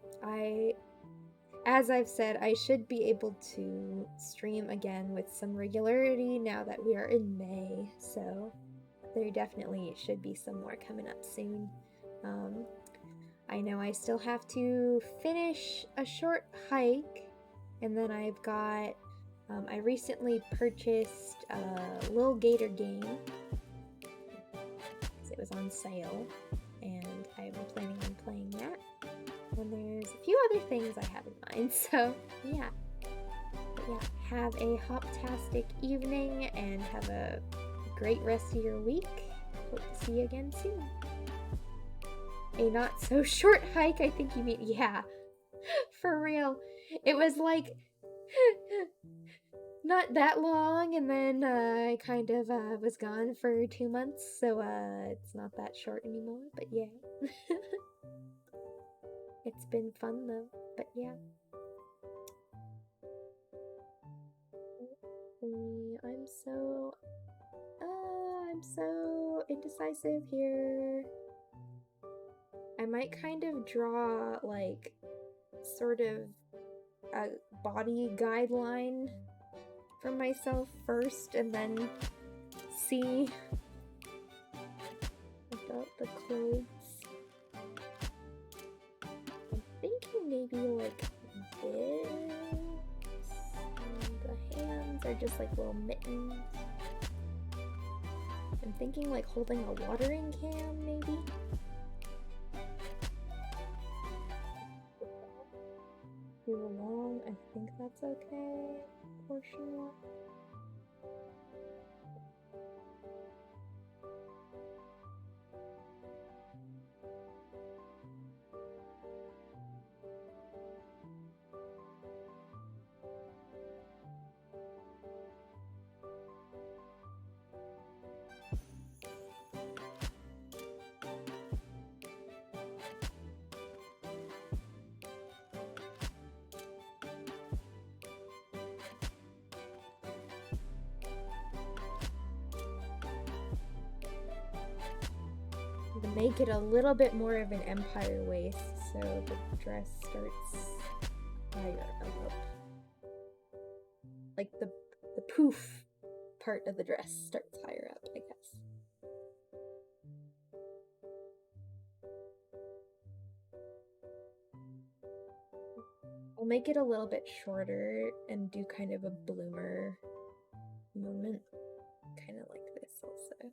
as I've said, I should be able to stream again with some regularity now that we are in May, so there definitely should be some more coming up soon. I know I still have to finish a short hike, and then I've got, I recently purchased a Lil Gator game, because it was on sale, and I'm planning on playing that. And there's a few other things I have in mind, so yeah. But yeah, have a hoptastic evening and have a great rest of your week. Hope to see you again soon. A not so short hike, I think you mean, yeah. For real. It was like not that long, and then I kind of was gone for 2 months, so it's not that short anymore, but yeah. It's been fun though, but yeah. I'm so indecisive here. I might kind of draw like sort of a body guideline for myself first, and then see about the clothes. Thinking maybe like this, and the hands are just like little mittens. I'm thinking like holding a watering can, maybe. too long. I think that's okay. Portion. Make it a little bit more of an empire waist so the dress starts higher up. Like the poof part of the dress starts higher up, I guess. I'll make it a little bit shorter and do kind of a bloomer moment, kind of like this also.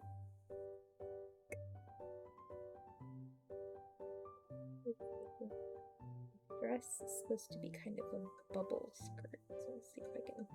Dress is supposed to be kind of a bubble skirt, so let's see if I can.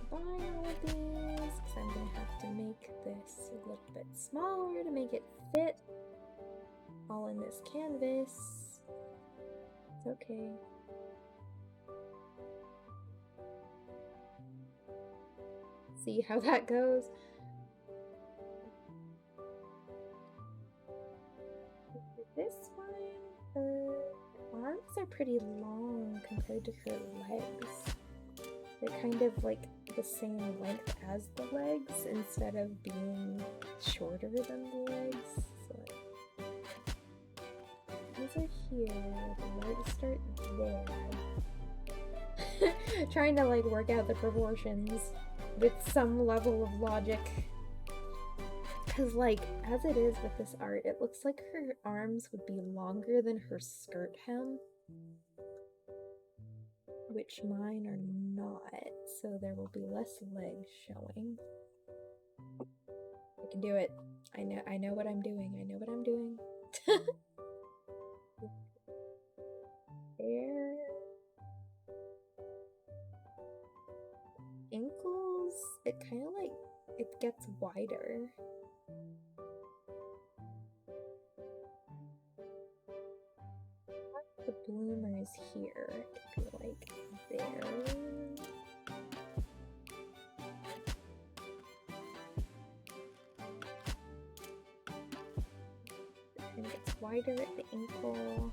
Combine all of these, because I'm going to have to make this a little bit smaller to make it fit all in this canvas. It's okay. See how that goes. This one, her arms are pretty long compared to her legs. They're kind of like the same length as the legs instead of being shorter than the legs. So these are here, the legs start there. Trying to like work out the proportions with some level of logic. Because like, as it is with this art, it looks like her arms would be longer than her skirt hem. Which mine are not, so there will be less legs showing. I can do it. I know what I'm doing. I know what I'm doing. There. Ankles, it kind of like, it gets wider. The bloomers here, it could be like there. And it gets wider at the ankle.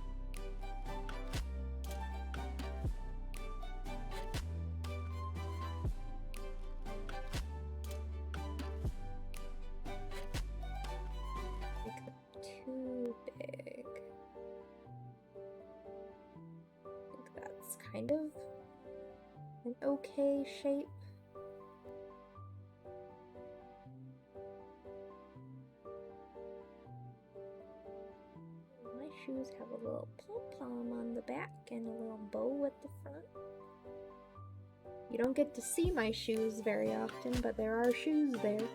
Make them too big. Kind of an okay shape. My shoes have a little pom-pom on the back and a little bow at the front. You don't get to see my shoes very often, but there are shoes there.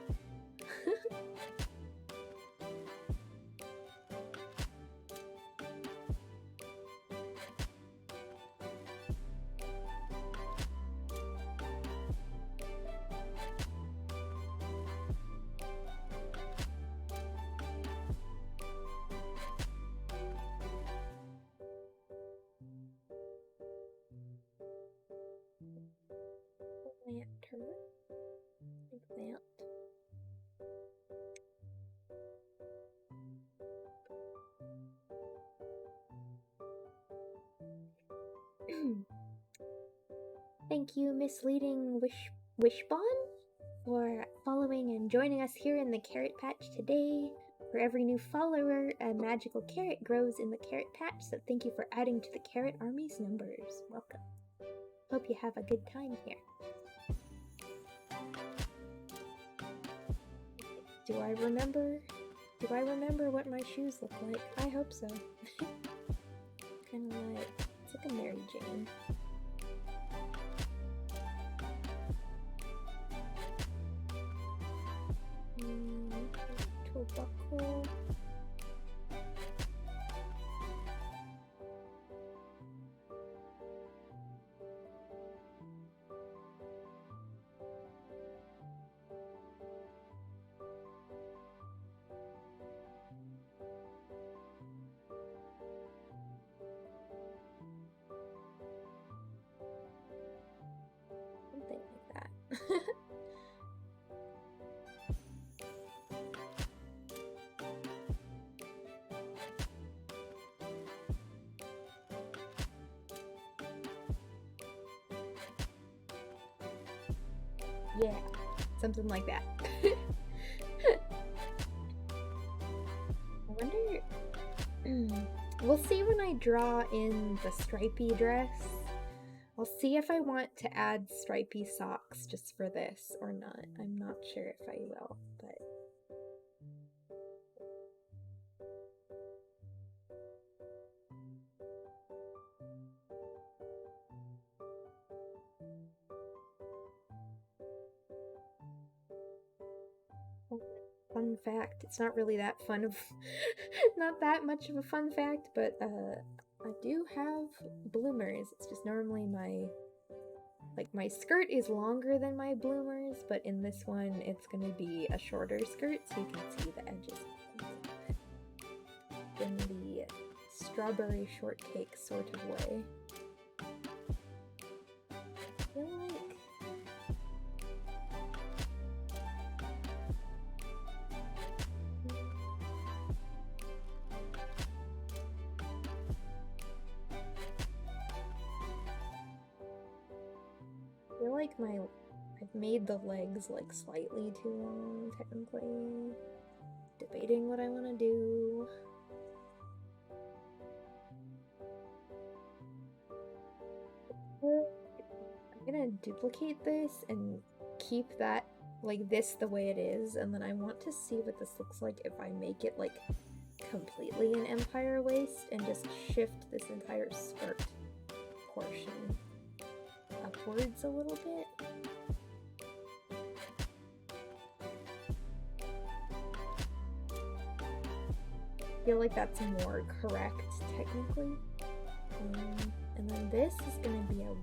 Thank you, Misleading Wishbon, for following and joining us here in the Carrot Patch today. For every new follower, a magical carrot grows in the Carrot Patch, so thank you for adding to the Carrot Army's numbers. Welcome. Hope you have a good time here. Do I remember? Do I remember what my shoes look like? I hope so. Kind of like, it's like a Mary Jane. To a buckle. Something like that. Yeah, something like that. I wonder... We'll see when I draw in the stripy dress. I'll see if I want to add stripy socks just for this or not. I'm not sure if I will, but... Fun fact, it's not really that fun of... not that much of a fun fact, but I do have bloomers. It's just normally my skirt is longer than my bloomers, but in this one it's gonna be a shorter skirt so you can see the edges in the strawberry shortcake sort of way. I feel like I've made the legs like slightly too long, technically. Debating what I want to do. I'm gonna duplicate this and keep that like this the way it is, and then I want to see what this looks like if I make it like completely an empire waist and just shift this entire skirt portion upwards a little bit. I feel like that's more correct technically. And then this is gonna be a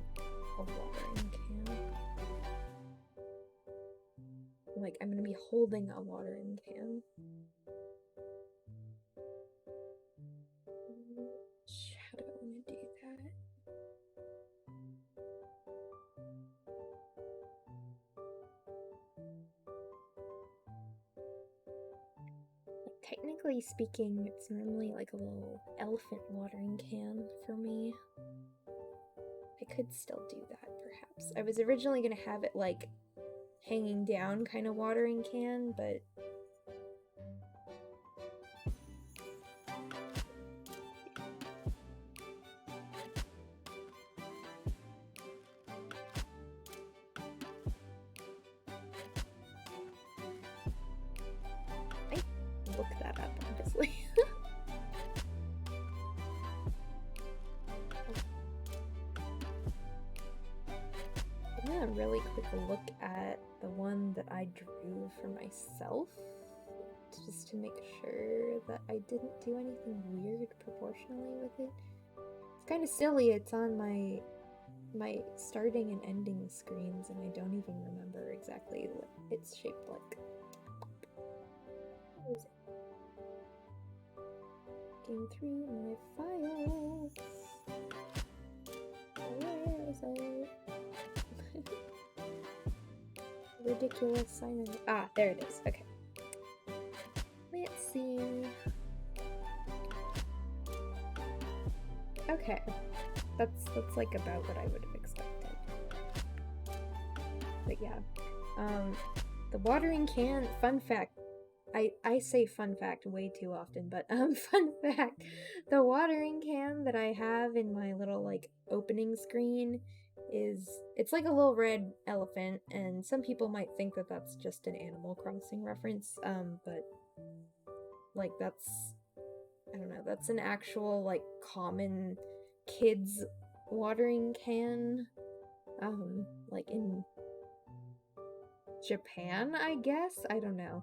watering can. Like, I'm gonna be holding a watering can. How do I want to do that? Technically speaking, it's normally like a little elephant watering can for me. I could still do that, perhaps. I was originally gonna have it like hanging down kind of watering can, but I look that up, obviously. I'm gonna really quick look at the one that I drew for myself, just to make sure that I didn't do anything weird proportionally with it. It's kind of silly, it's on my starting and ending screens, and I don't even remember exactly what it's shaped like. Where is it? Looking through my files. Where is it? Ridiculous sign. Ah, there it is. Okay. Let's see. Okay. That's like about what I would have expected. But yeah. The watering can, fun fact. I say fun fact way too often, but fun fact. The watering can that I have in my little like opening screen it's like a little red elephant, and some people might think that that's just an Animal Crossing reference, but like that's, I don't know, that's an actual like common kids watering can, like in Japan, I guess. I don't know,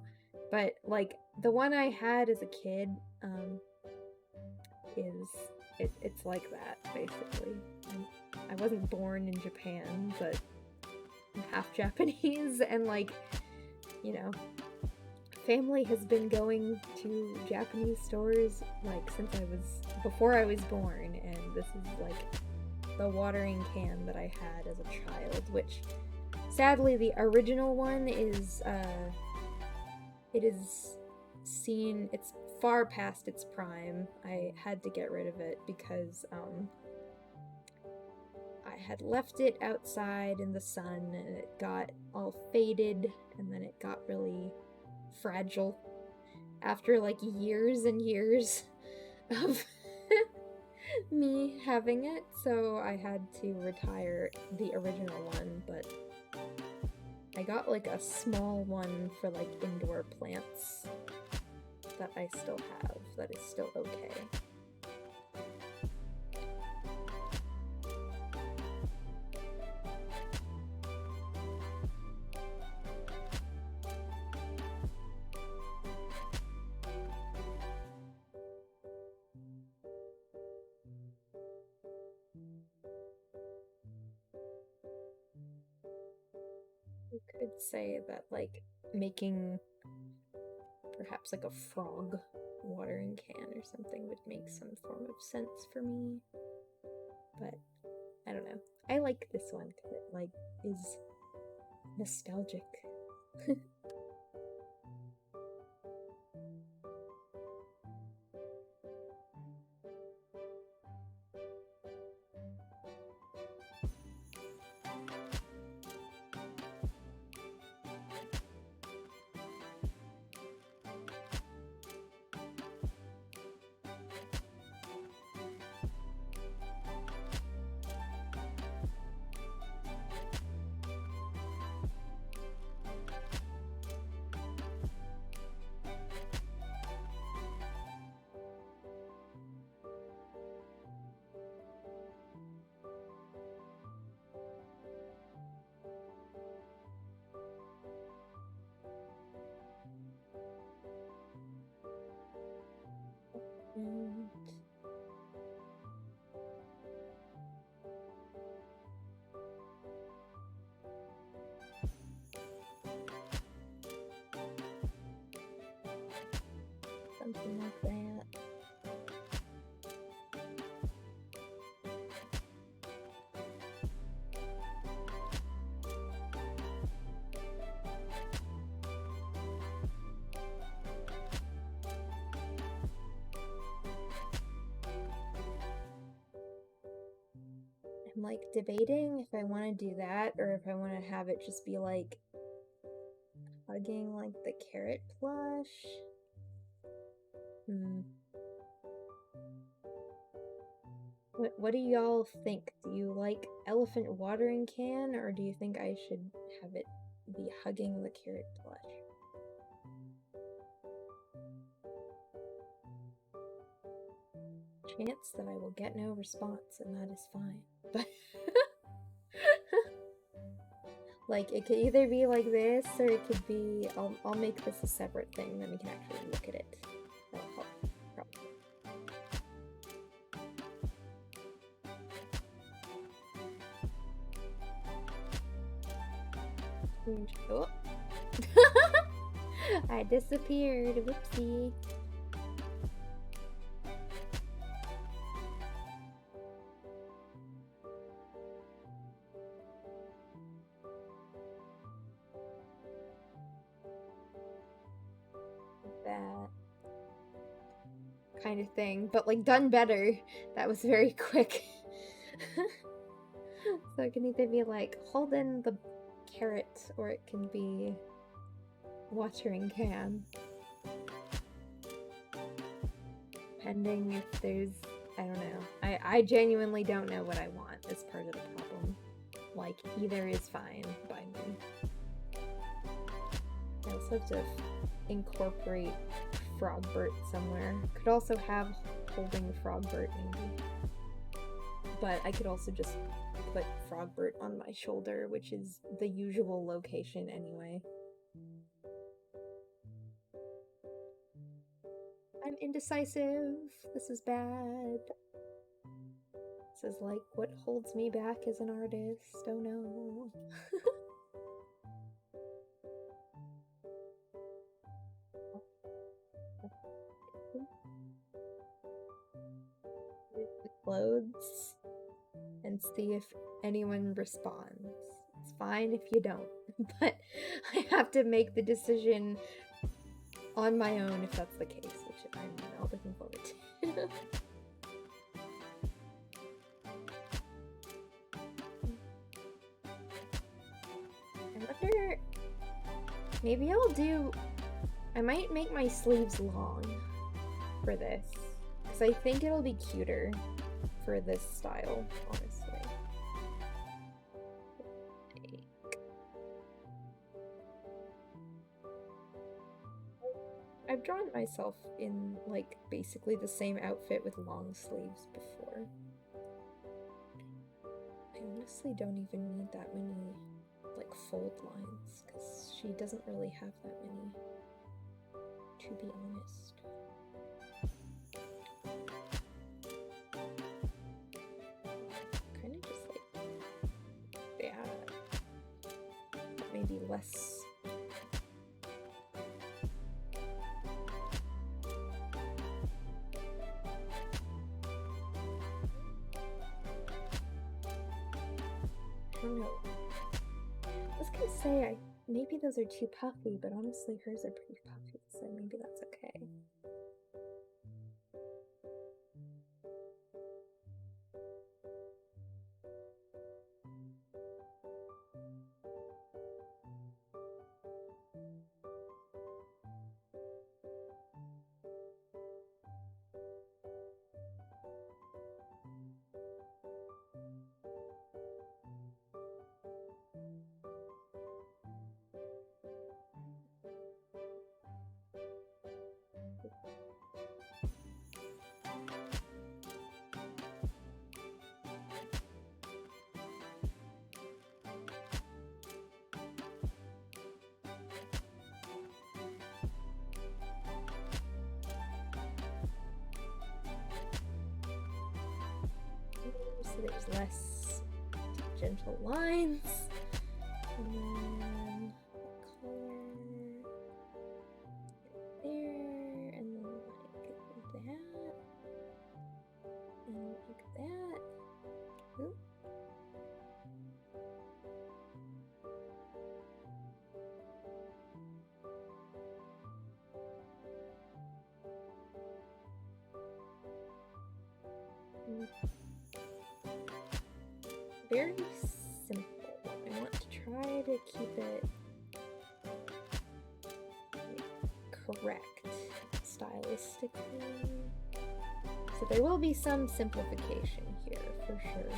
but like the one I had as a kid, it's like that basically. I wasn't born in Japan, but I'm half Japanese, and like, you know, family has been going to Japanese stores like since before I was born, and this is like the watering can that I had as a child, which sadly the original one is it's far past its prime. I had to get rid of it because I had left it outside in the sun, and it got all faded, and then it got really fragile after like years and years of me having it, so I had to retire the original one, but I got like a small one for like indoor plants that I still have, that is still okay. You could say that like making perhaps like a frog watering can or something would make some form of sense for me, but I don't know. I like this one because it like is nostalgic. And something like that. I'm like debating if I want to do that or if I want to have it just be like hugging like the carrot plush. What do y'all think? Do you like elephant watering can, or do you think I should have it be hugging the carrot plush? Chance that I will get no response, and that is fine. But like it could either be like this, or it could be I'll make this a separate thing, then we can actually look at it. That'll help, probably. Oh. I disappeared. Whoopsie. That kind of thing, but like done better. That was very quick. So it can either be like holding the carrot, or it can be watering can. Depending if there's, I don't know. I genuinely don't know what I want as part of the problem. Like, either is fine by me. I also have to incorporate Frogbert somewhere. Could also have holding Frogbert maybe. But I could also just put Frogbert on my shoulder, which is the usual location anyway. I'm indecisive. This is bad. This is like what holds me back as an artist. Oh no. Clothes and see if anyone responds. It's fine if you don't, but I have to make the decision on my own if that's the case, which I'm not looking forward to. I wonder, maybe I might make my sleeves long for this, because I think it'll be cuter for this style, honestly. I've drawn myself in, like, basically the same outfit with long sleeves before. I honestly don't even need that many, like, fold lines, because she doesn't really have that many, to be honest. Kind of just, like, yeah, maybe less. I don't know. I was gonna say maybe those are too puffy, but honestly hers are pretty puffy, so maybe that's okay. So there's less gentle lines. And then color there, and then like that, and like that. Oop. Very simple. I want to try to keep it correct stylistically. So there will be some simplification here for sure.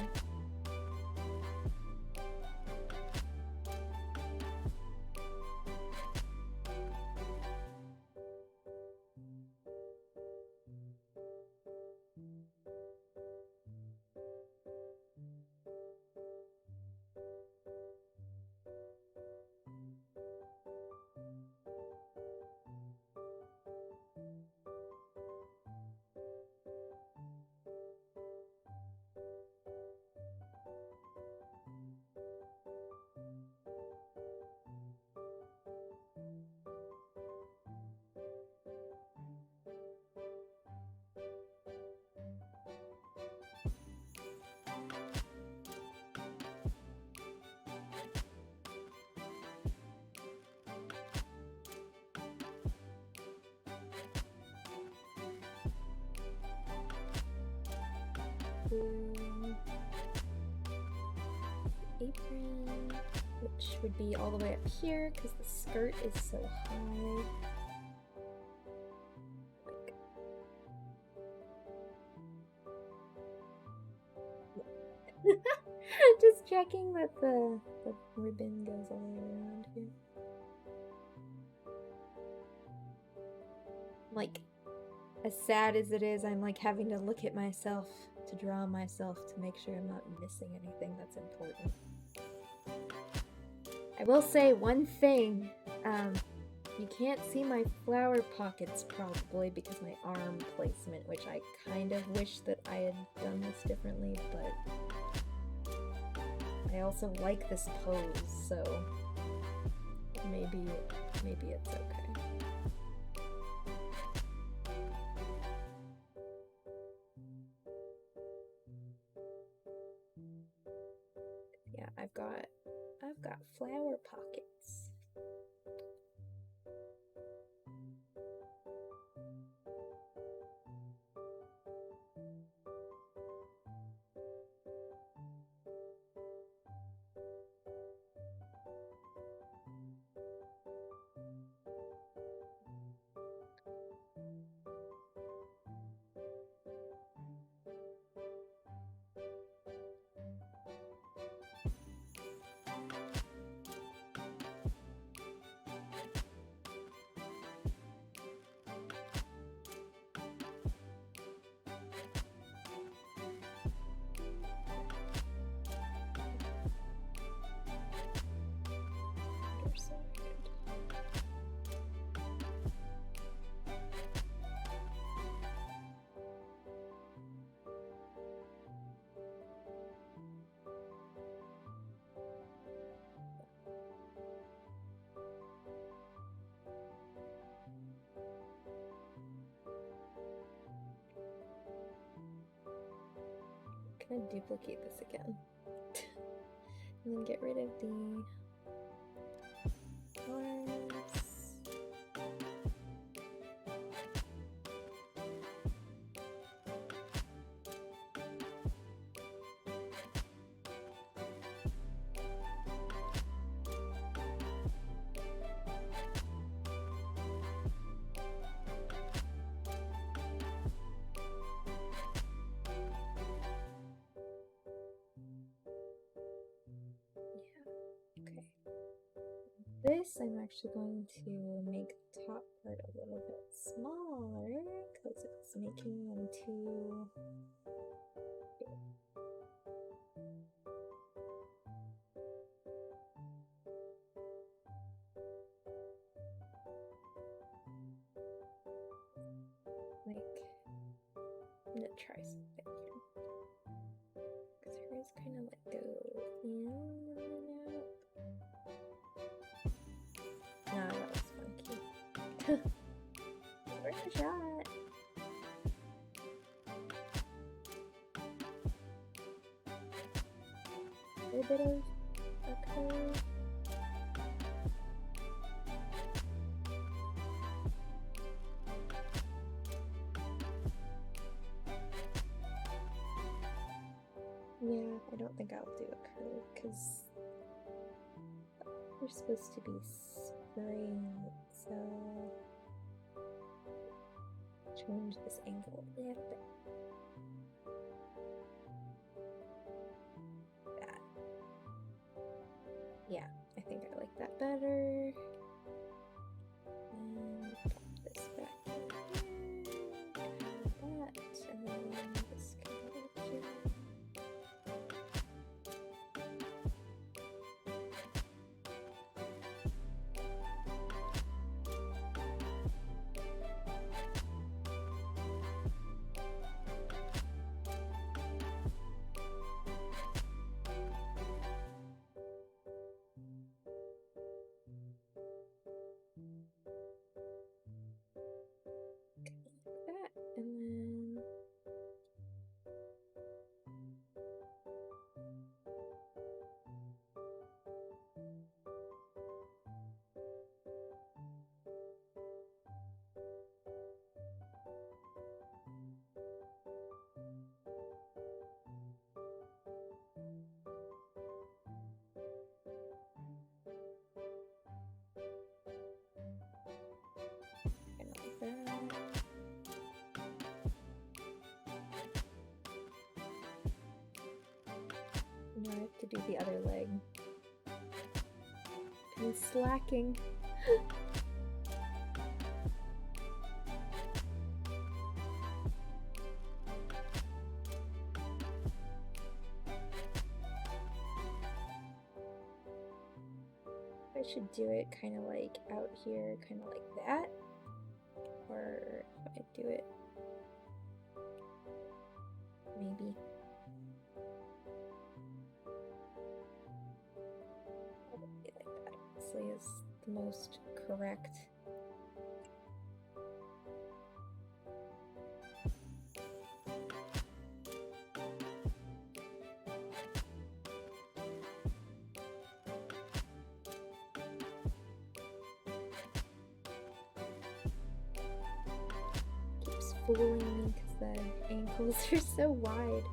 Apron, which would be all the way up here because the skirt is so high. Just checking that the ribbon goes all the way around here. Like, as sad as it is, I'm like having to look at myself to draw myself to make sure I'm not missing anything that's important. I will say one thing, you can't see my flower pockets probably because my arm placement, which I kind of wish that I had done this differently, but I also like this pose, so maybe it's okay. Yeah, I've got flower pockets. I'm gonna duplicate this again. And then get rid of the arms. This I'm actually going to make the top part a little bit smaller because it's making them too big. Like, I'm gonna try something here. Because hers kind of like go in and out. No, that was funky. Worth a shot. A little bit of a curve. Yeah, I don't think I'll do a curve because we're supposed to be spraying it, so change this angle a little bit. That. Yeah, I think I like that better. And pop this back in here, like that, and then this can go here. I have to do the other leg. I'm slacking. I should do it kind of like out here, kind of like that, or if I do it maybe like that, honestly is the most correct. Keeps fooling me because the ankles are so wide.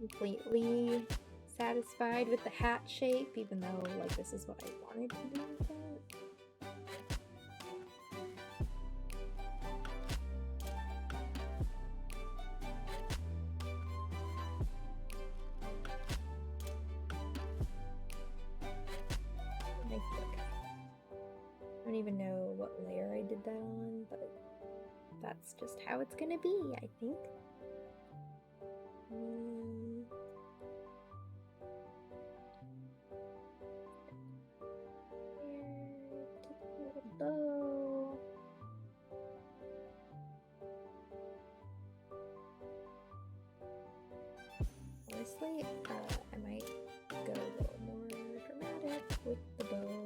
Completely satisfied with the hat shape, even though like this is what I wanted to do with it. I don't even know what layer I did that on, but that's just how it's gonna be, I think. Bow. Honestly, I might go a little more dramatic with the bow.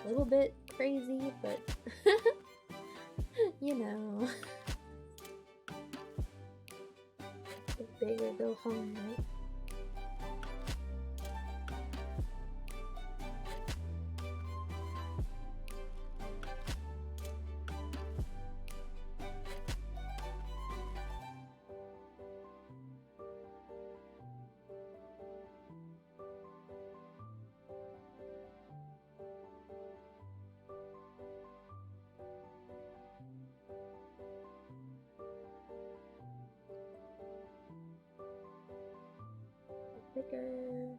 a little bit crazy, but you know, go big or go home, right? Bigger.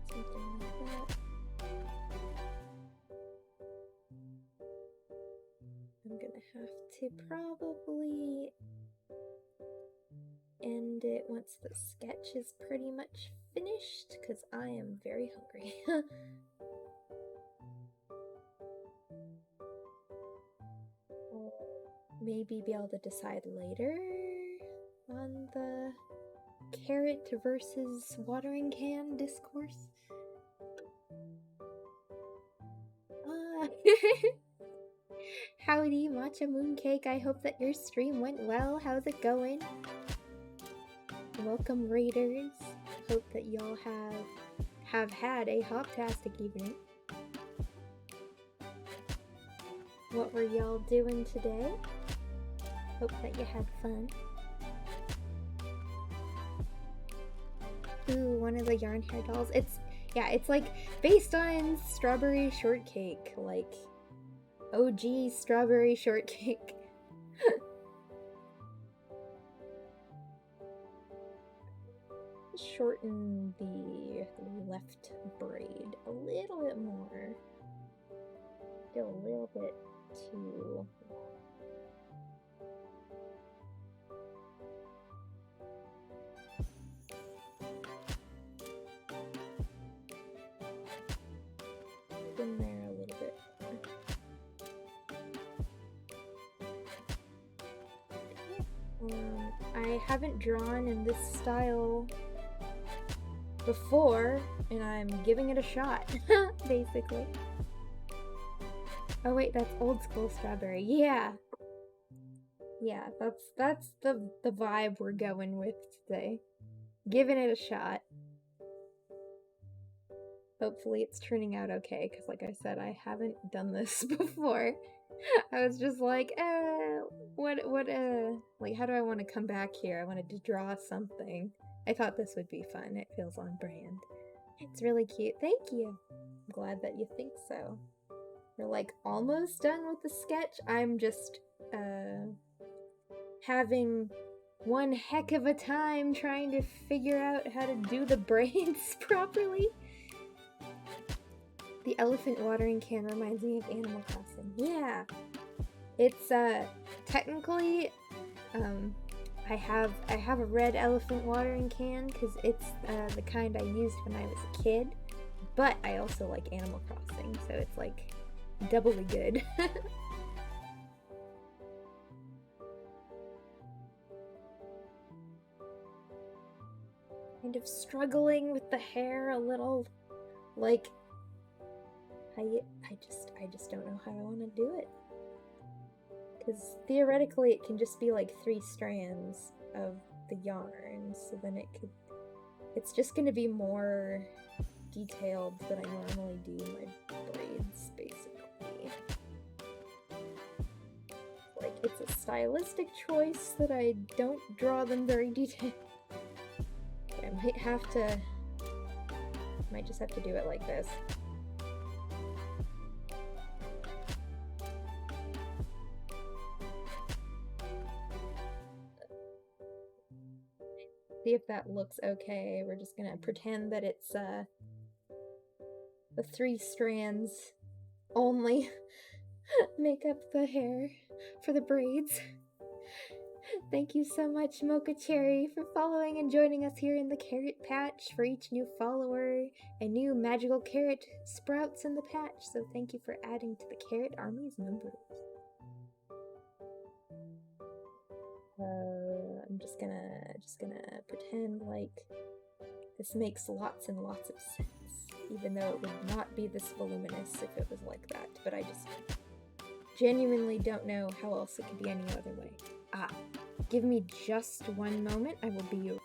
Something like that. I'm gonna have to probably end it once the sketch is pretty much finished, because I am very hungry. Maybe be able to decide later on the carrot versus watering can discourse. Howdy, Matcha Mooncake. I hope that your stream went well. How's it going? Welcome, Raiders. Hope that y'all have had a hoptastic evening. What were y'all doing today? Hope that you had fun. Ooh, one of the yarn hair dolls. It's like based on strawberry shortcake, like OG strawberry shortcake. Shorten the left braid a little bit more. Still a little bit too long. In there a little bit. I haven't drawn in this style before, and I'm giving it a shot, basically. Oh wait, that's old school strawberry. Yeah, that's the vibe we're going with today. Giving it a shot. Hopefully it's turning out okay, because like I said, I haven't done this before. I was just like, like, how do I want to come back here? I wanted to draw something. I thought this would be fun. It feels on brand. It's really cute. Thank you. I'm glad that you think so. We're like almost done with the sketch. I'm just having one heck of a time trying to figure out how to do the braids properly. The elephant watering can reminds me of Animal Crossing. Yeah. It's technically I have a red elephant watering can because it's the kind I used when I was a kid, but I also like Animal Crossing, so it's like doubly good. Kind of struggling with the hair a little, like I just don't know how I want to do it. Because theoretically it can just be like 3 strands of the yarn, so then it's just going to be more detailed than I normally do my braids, basically. Like, it's a stylistic choice that I don't draw them very detailed. I might just have to do it like this. See if that looks okay. We're just gonna pretend that it's the 3 strands only make up the hair for the braids. Thank you so much, Mocha Cherry, for following and joining us here in the carrot patch. For each new follower, a new magical carrot sprouts in the patch. So thank you for adding to the carrot army's numbers. I'm just gonna pretend like this makes lots and lots of sense, even though it would not be this voluminous if it was like that. But I just genuinely don't know how else it could be any other way. Give me just one moment. I will be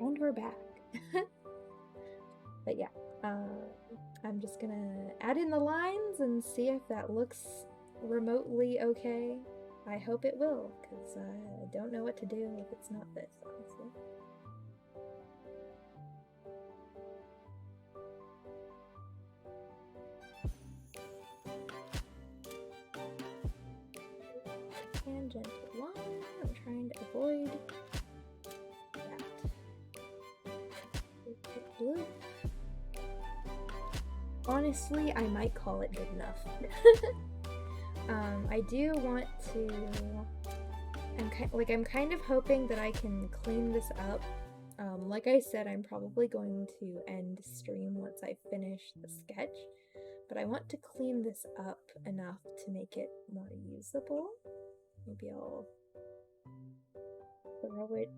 and we're back. But yeah, I'm just gonna add in the lines and see if that looks remotely okay. I hope it will, because I don't know what to do if it's not this, honestly. Tangent line. I'm trying to avoid that. Blue. Honestly, I might call it good enough. I do want to. I'm kind of hoping that I can clean this up. Like I said, I'm probably going to end stream once I finish the sketch, but I want to clean this up enough to make it more usable. Maybe I'll throw it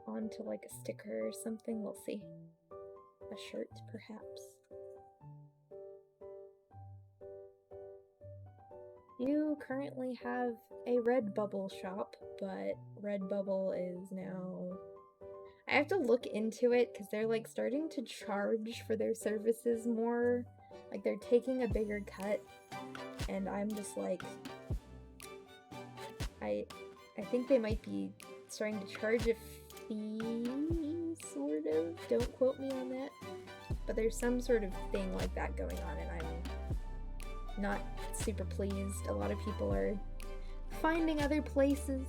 onto like a sticker or something. We'll see. A shirt, perhaps. You currently have a Redbubble shop, but Redbubble is now... I have to look into it because they're like starting to charge for their services more. Like they're taking a bigger cut, and I'm just like... I think they might be starting to charge a fee, sort of. Don't quote me on that. But there's some sort of thing like that going on, and I'm not super pleased. A lot of people are finding other places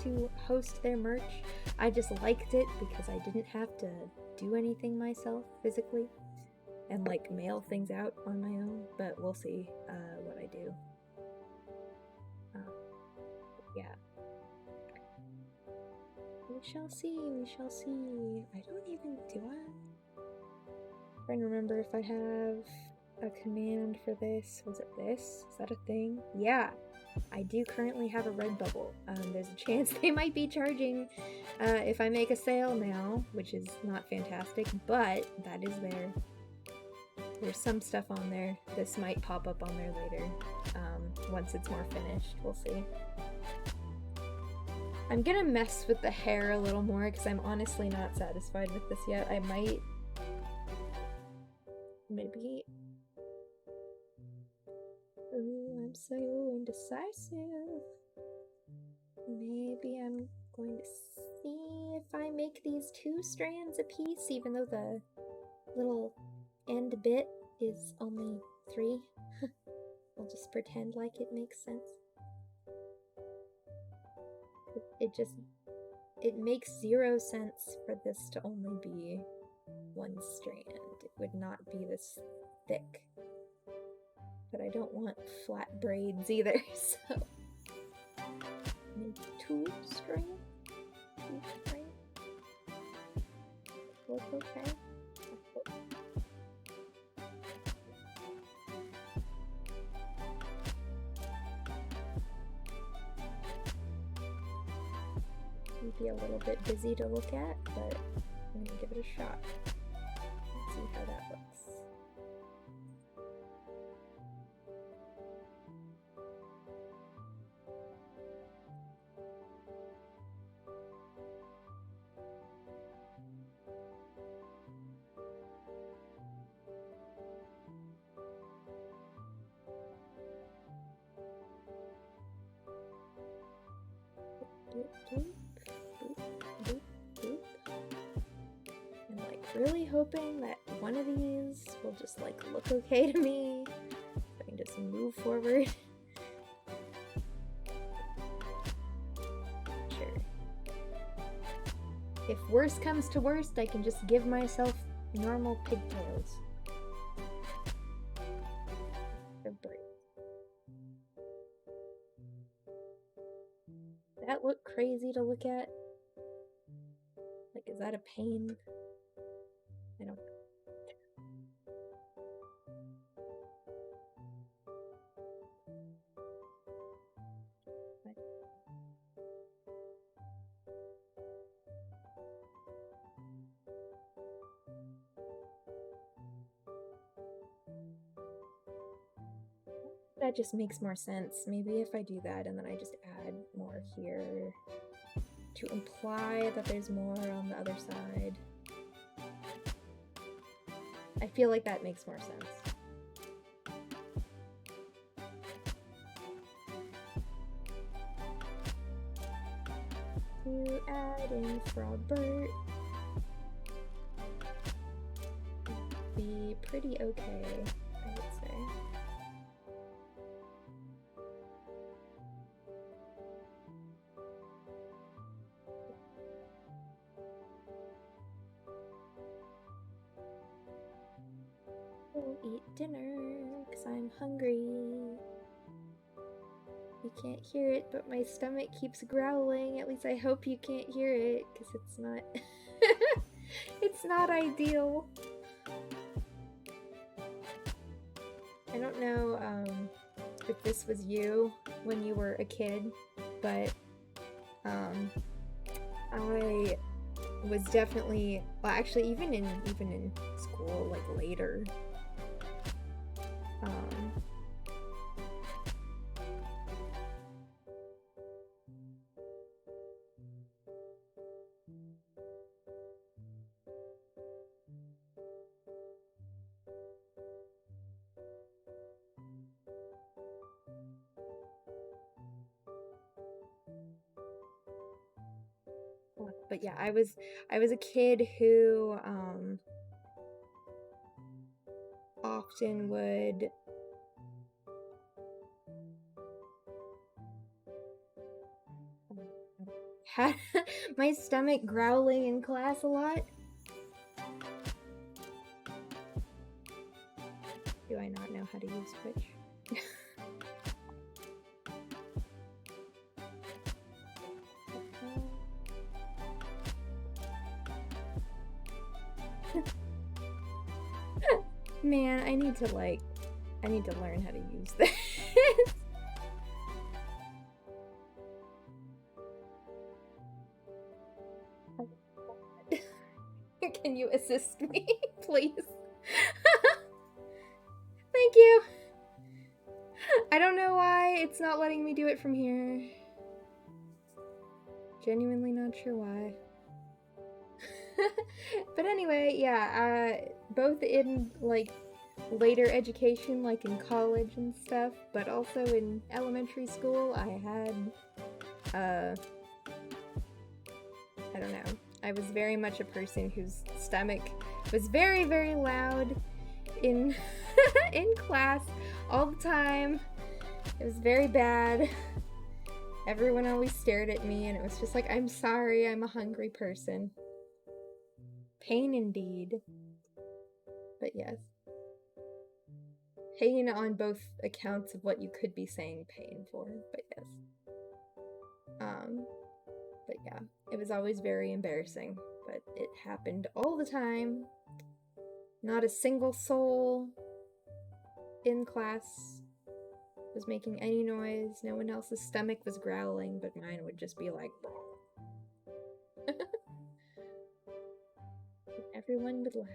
to host their merch. I just liked it because I didn't have to do anything myself physically and like mail things out on my own, but we'll see what I do. Yeah. We shall see, we shall see. I don't even, do I? I'm trying to remember if I have a command for this. Was it this? Is that a thing? Yeah, I do currently have a Redbubble. There's a chance they might be charging if I make a sale now, which is not fantastic, but that is there. There's some stuff on there. This might pop up on there later, once it's more finished. We'll see. I'm gonna mess with the hair a little more because I'm honestly not satisfied with this yet. I might... maybe... Ooh, I'm so indecisive. Maybe I'm going to see if I make these 2 strands a piece, even though the little end bit is only 3. I'll just pretend like it makes sense. It makes 0 sense for this to only be 1 strand. It would not be this thick. But I don't want flat braids either, so maybe 2 strands? 2 strands? Look okay? Be a little bit busy to look at, but I'm gonna give it a shot. Let's see how that looks. I'm like really hoping that one of these will just like look okay to me. I can just move forward. Sure. if worst comes to worst, I can just give myself normal pigtails. That look crazy to look at? Like, is that a pain? I don't know. That just makes more sense. Maybe if I do that and then I just add more here to imply that there's more on the other side. I feel like that makes more sense. To add in Frogbert would be pretty okay, I would say. We'll eat dinner because I'm hungry. You can't hear it, but my stomach keeps growling. At least I hope you can't hear it, because it's not... it's not ideal. I don't know if this was you when you were a kid, but I was definitely... Well, actually, even in school, like, later... But yeah, I was a kid who often would had my stomach growling in class a lot. Do I not know how to use Twitch? Man, I need to learn how to use this. Can you assist me, please? Thank you. I don't know why it's not letting me do it from here. Genuinely not sure why. But anyway, yeah, both in, like, later education, like in college and stuff, but also in elementary school, I had, I don't know. I was very much a person whose stomach was very, very loud in, in class all the time. It was very bad. Everyone always stared at me, and it was just like, I'm sorry, I'm a hungry person. Pain indeed. But yes. Pain on both accounts of what you could be saying pain for, but yes. But yeah, it was always very embarrassing, but it happened all the time. Not a single soul in class was making any noise. No one else's stomach was growling, but mine would just be like, everyone would laugh.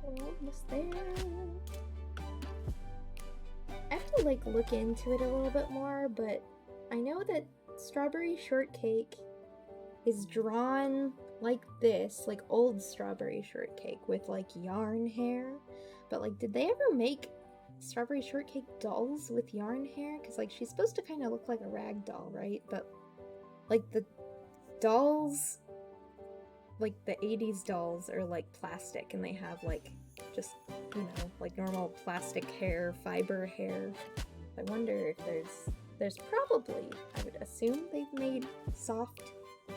We're almost there. I have to, like, look into it a little bit more, but I know that strawberry shortcake is drawn like this, like old strawberry shortcake with, like, yarn hair. But, like, did they ever make strawberry shortcake dolls with yarn hair, because like she's supposed to kind of look like a rag doll, right? But like the dolls, like the 80s dolls, are like plastic and they have like just, you know, like normal plastic hair, fiber hair. I wonder if there's probably, I would assume they've made soft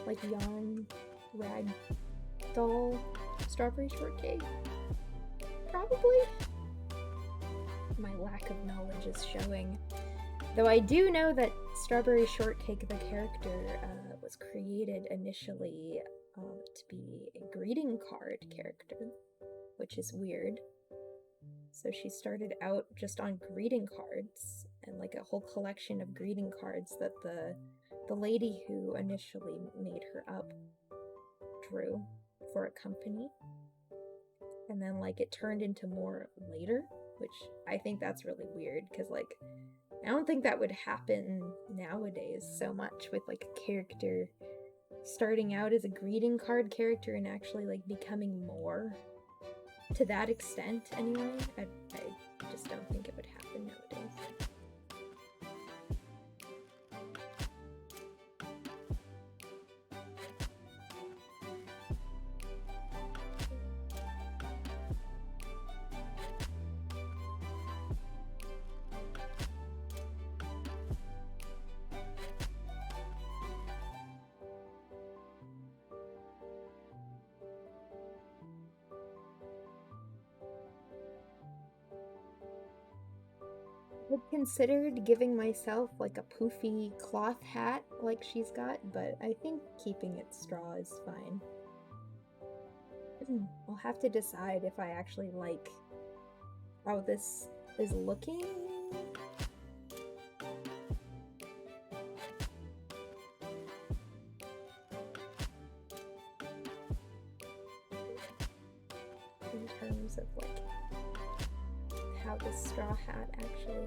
like yarn rag doll strawberry shortcake. Probably. My lack of knowledge is showing. Though I do know that Strawberry Shortcake, the character, was created initially to be a greeting card character, which is weird. So she started out just on greeting cards, and like a whole collection of greeting cards that the lady who initially made her up drew for a company. And then like it turned into more later, which I think that's really weird, because like I don't think that would happen nowadays so much, with like a character starting out as a greeting card character and actually like becoming more to that extent anyway. I just don't think it would happen nowadays. I've considered giving myself like a poofy cloth hat like she's got, but I think keeping it straw is fine. I'll have to decide if I actually like how this is looking. In terms of like how this straw hat actually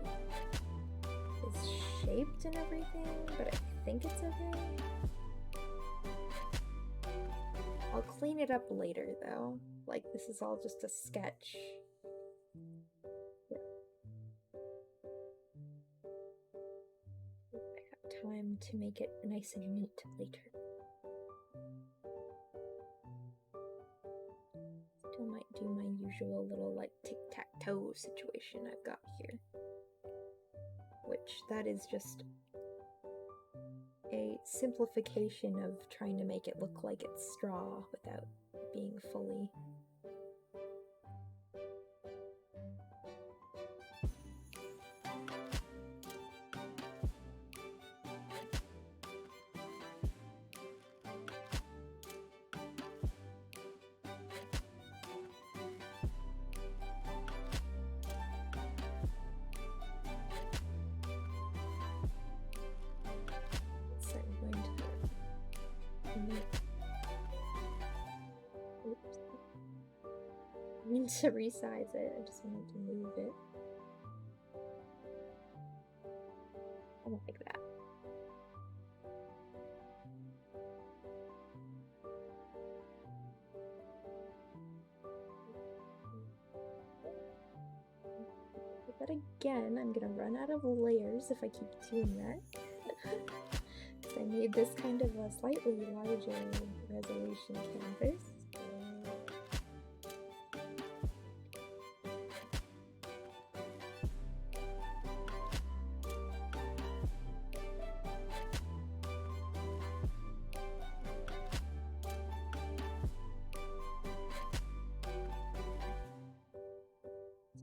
is shaped and everything, but I think it's okay. I'll clean it up later though. Like this is all just a sketch. Yeah. I have time to make it nice and neat later. Still might do my usual little like tic-tac-toe situation I've got here, which that is just a simplification of trying to make it look like it's straw without being fully. Oops. I mean to resize it, I just wanted to move it. I don't like that. But again, I'm gonna run out of layers if I keep doing that. I made this kind of a slightly larger resolution canvas.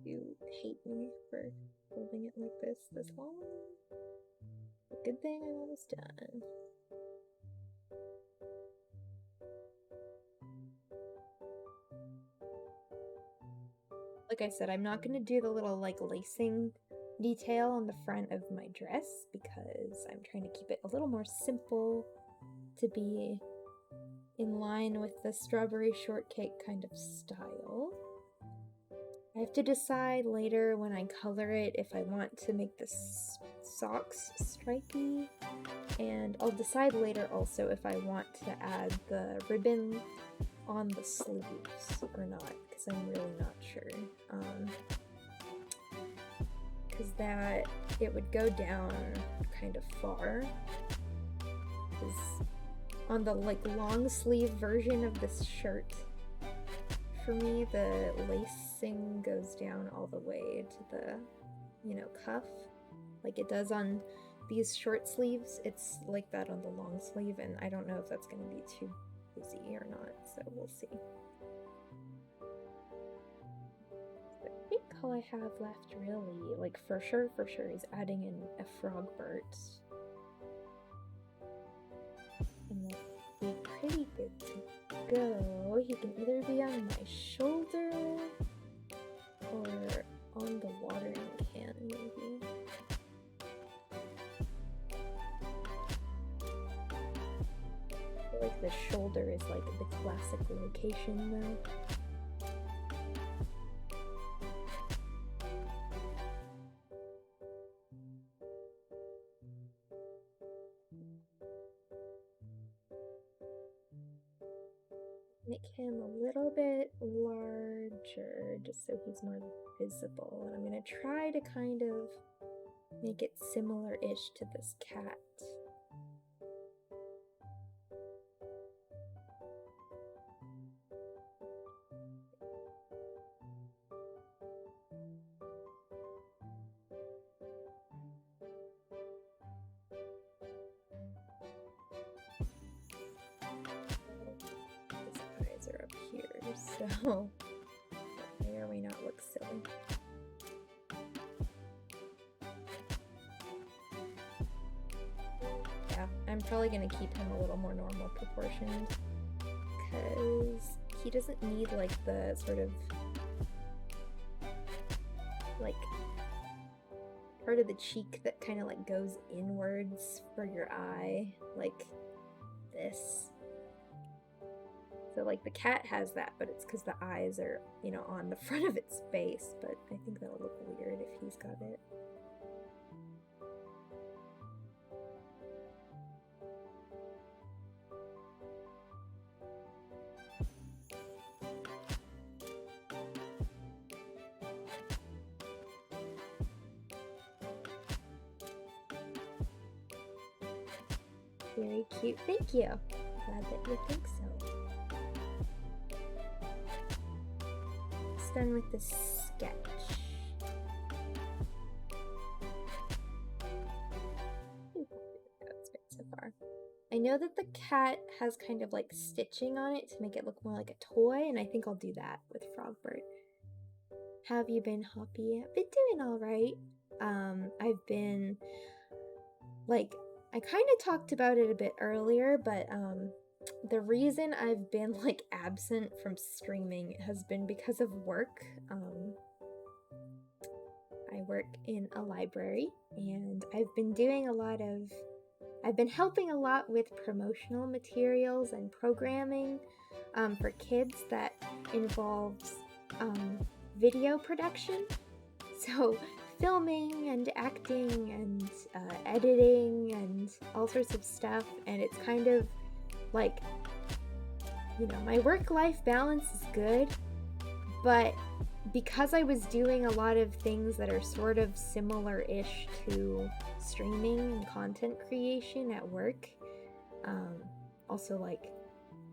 You hate me for holding it like this long. Good thing I'm almost done. Like I said, I'm not going to do the little like lacing detail on the front of my dress because I'm trying to keep it a little more simple to be in line with the strawberry shortcake kind of style. I have to decide later when I color it if I want to make the socks stripy, and I'll decide later also if I want to add the ribbon on the sleeves or not, because I'm really not sure. because that it would go down kind of far. Because on the like long sleeve version of this shirt, for me the lacing goes down all the way to the, you know, cuff, like it does on these short sleeves. It's like that on the long sleeve, and I don't know if that's going to be too busy or not, so we'll see. But I think all I have left really, like for sure, is adding in a Frogbert. And we'll be pretty good to go. He can either be on my shoulder or on the watering can, maybe. I feel like the shoulder is like the classic location though. Make him a little bit larger just so he's more visible. And I'm going to try to kind of make it similar-ish to this cat. So may or may not look silly. Yeah, I'm probably going to keep him a little more normal proportioned because he doesn't need like the sort of like part of the cheek that kind of like goes inwards for your eye, like this. So like the cat has that, but it's because the eyes are, you know, on the front of its face, but I think that'll look weird if he's got it. Very cute, thank you. Glad that you think so. Done with the sketch. That's good so far. I know that the cat has kind of like stitching on it to make it look more like a toy, and I think I'll do that with Frogbert. How have you been, Hoppy? I've been doing all right. I've been like, I kind of talked about it a bit earlier, but the reason I've been like absent from streaming has been because of work. I work in a library, and I've been helping a lot with promotional materials and programming for kids that involves video production. So filming and acting and editing and all sorts of stuff, and it's kind of like, you know, my work-life balance is good, but because I was doing a lot of things that are sort of similar-ish to streaming and content creation at work, also like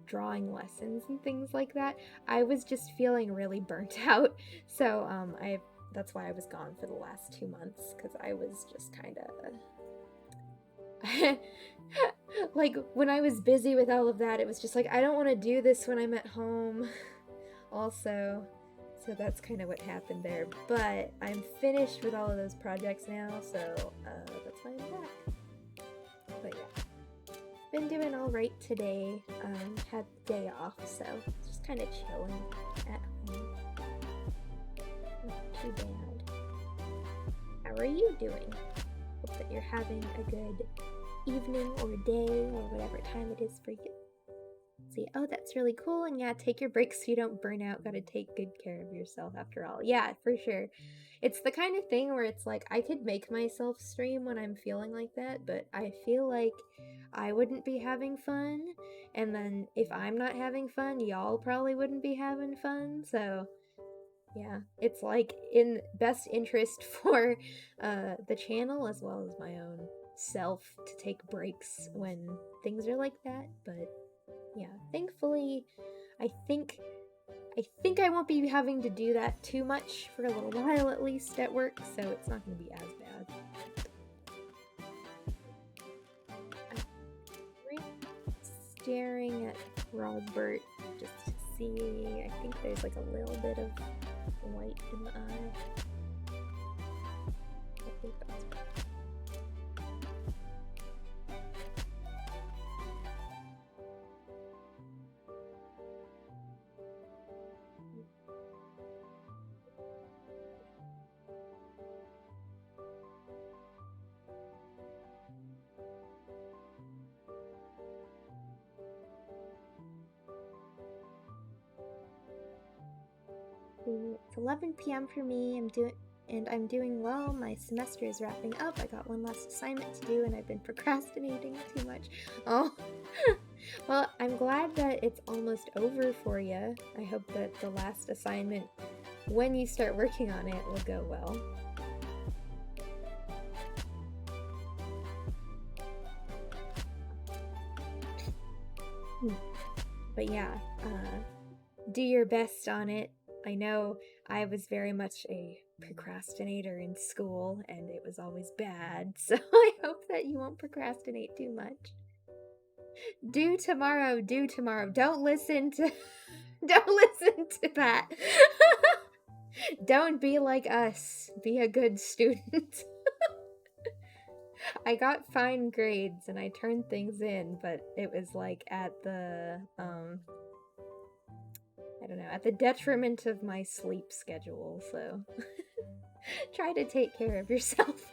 drawing lessons and things like that, I was just feeling really burnt out. So that's why I was gone for the last 2 months, because I was just kind of like, when I was busy with all of that, it was just like, I don't want to do this when I'm at home also. So that's kind of what happened there. But I'm finished with all of those projects now, so that's why I'm back. But yeah, been doing all right today. Had the day off, so just kind of chilling at home. Not too bad. How are you doing? Hope that you're having a good evening or day or whatever time it is for you. See, oh, that's really cool. And yeah, take your breaks so you don't burn out. Gotta take good care of yourself after all. Yeah, for sure. It's the kind of thing where it's like, I could make myself stream when I'm feeling like that, but I feel like I wouldn't be having fun. And then if I'm not having fun, y'all probably wouldn't be having fun. So Yeah, it's like in best interest for the channel as well as my own self to take breaks when things are like that. But yeah, thankfully, I think I won't be having to do that too much for a little while at least at work, so it's not going to be as bad. I'm staring at Robert just to see. I think there's like a little bit of white in the eye. I think that's right. It's 11 p.m. for me. I'm doing well. My semester is wrapping up. I got one last assignment to do and I've been procrastinating too much. Oh. Well, I'm glad that it's almost over for you. I hope that the last assignment, when you start working on it, will go well. But yeah, do your best on it. I know I was very much a procrastinator in school and it was always bad, so I hope that you won't procrastinate too much. Do tomorrow, do tomorrow. Don't listen to that. Don't be like us. Be a good student. I got fine grades and I turned things in, but it was like at the I don't know, at the detriment of my sleep schedule, so try to take care of yourself.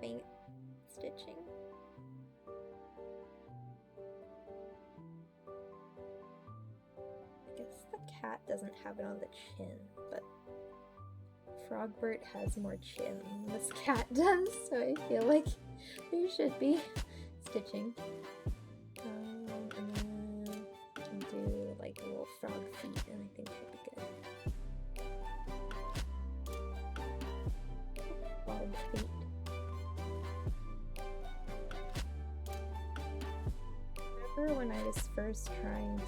Faint stitching. I guess the cat doesn't have it on the chin, but Frogbert has more chin than this cat does, so I feel like there should be stitching. And then I'll do like little frog feet, and I think that'll be good. Frog feet. When I was first trying to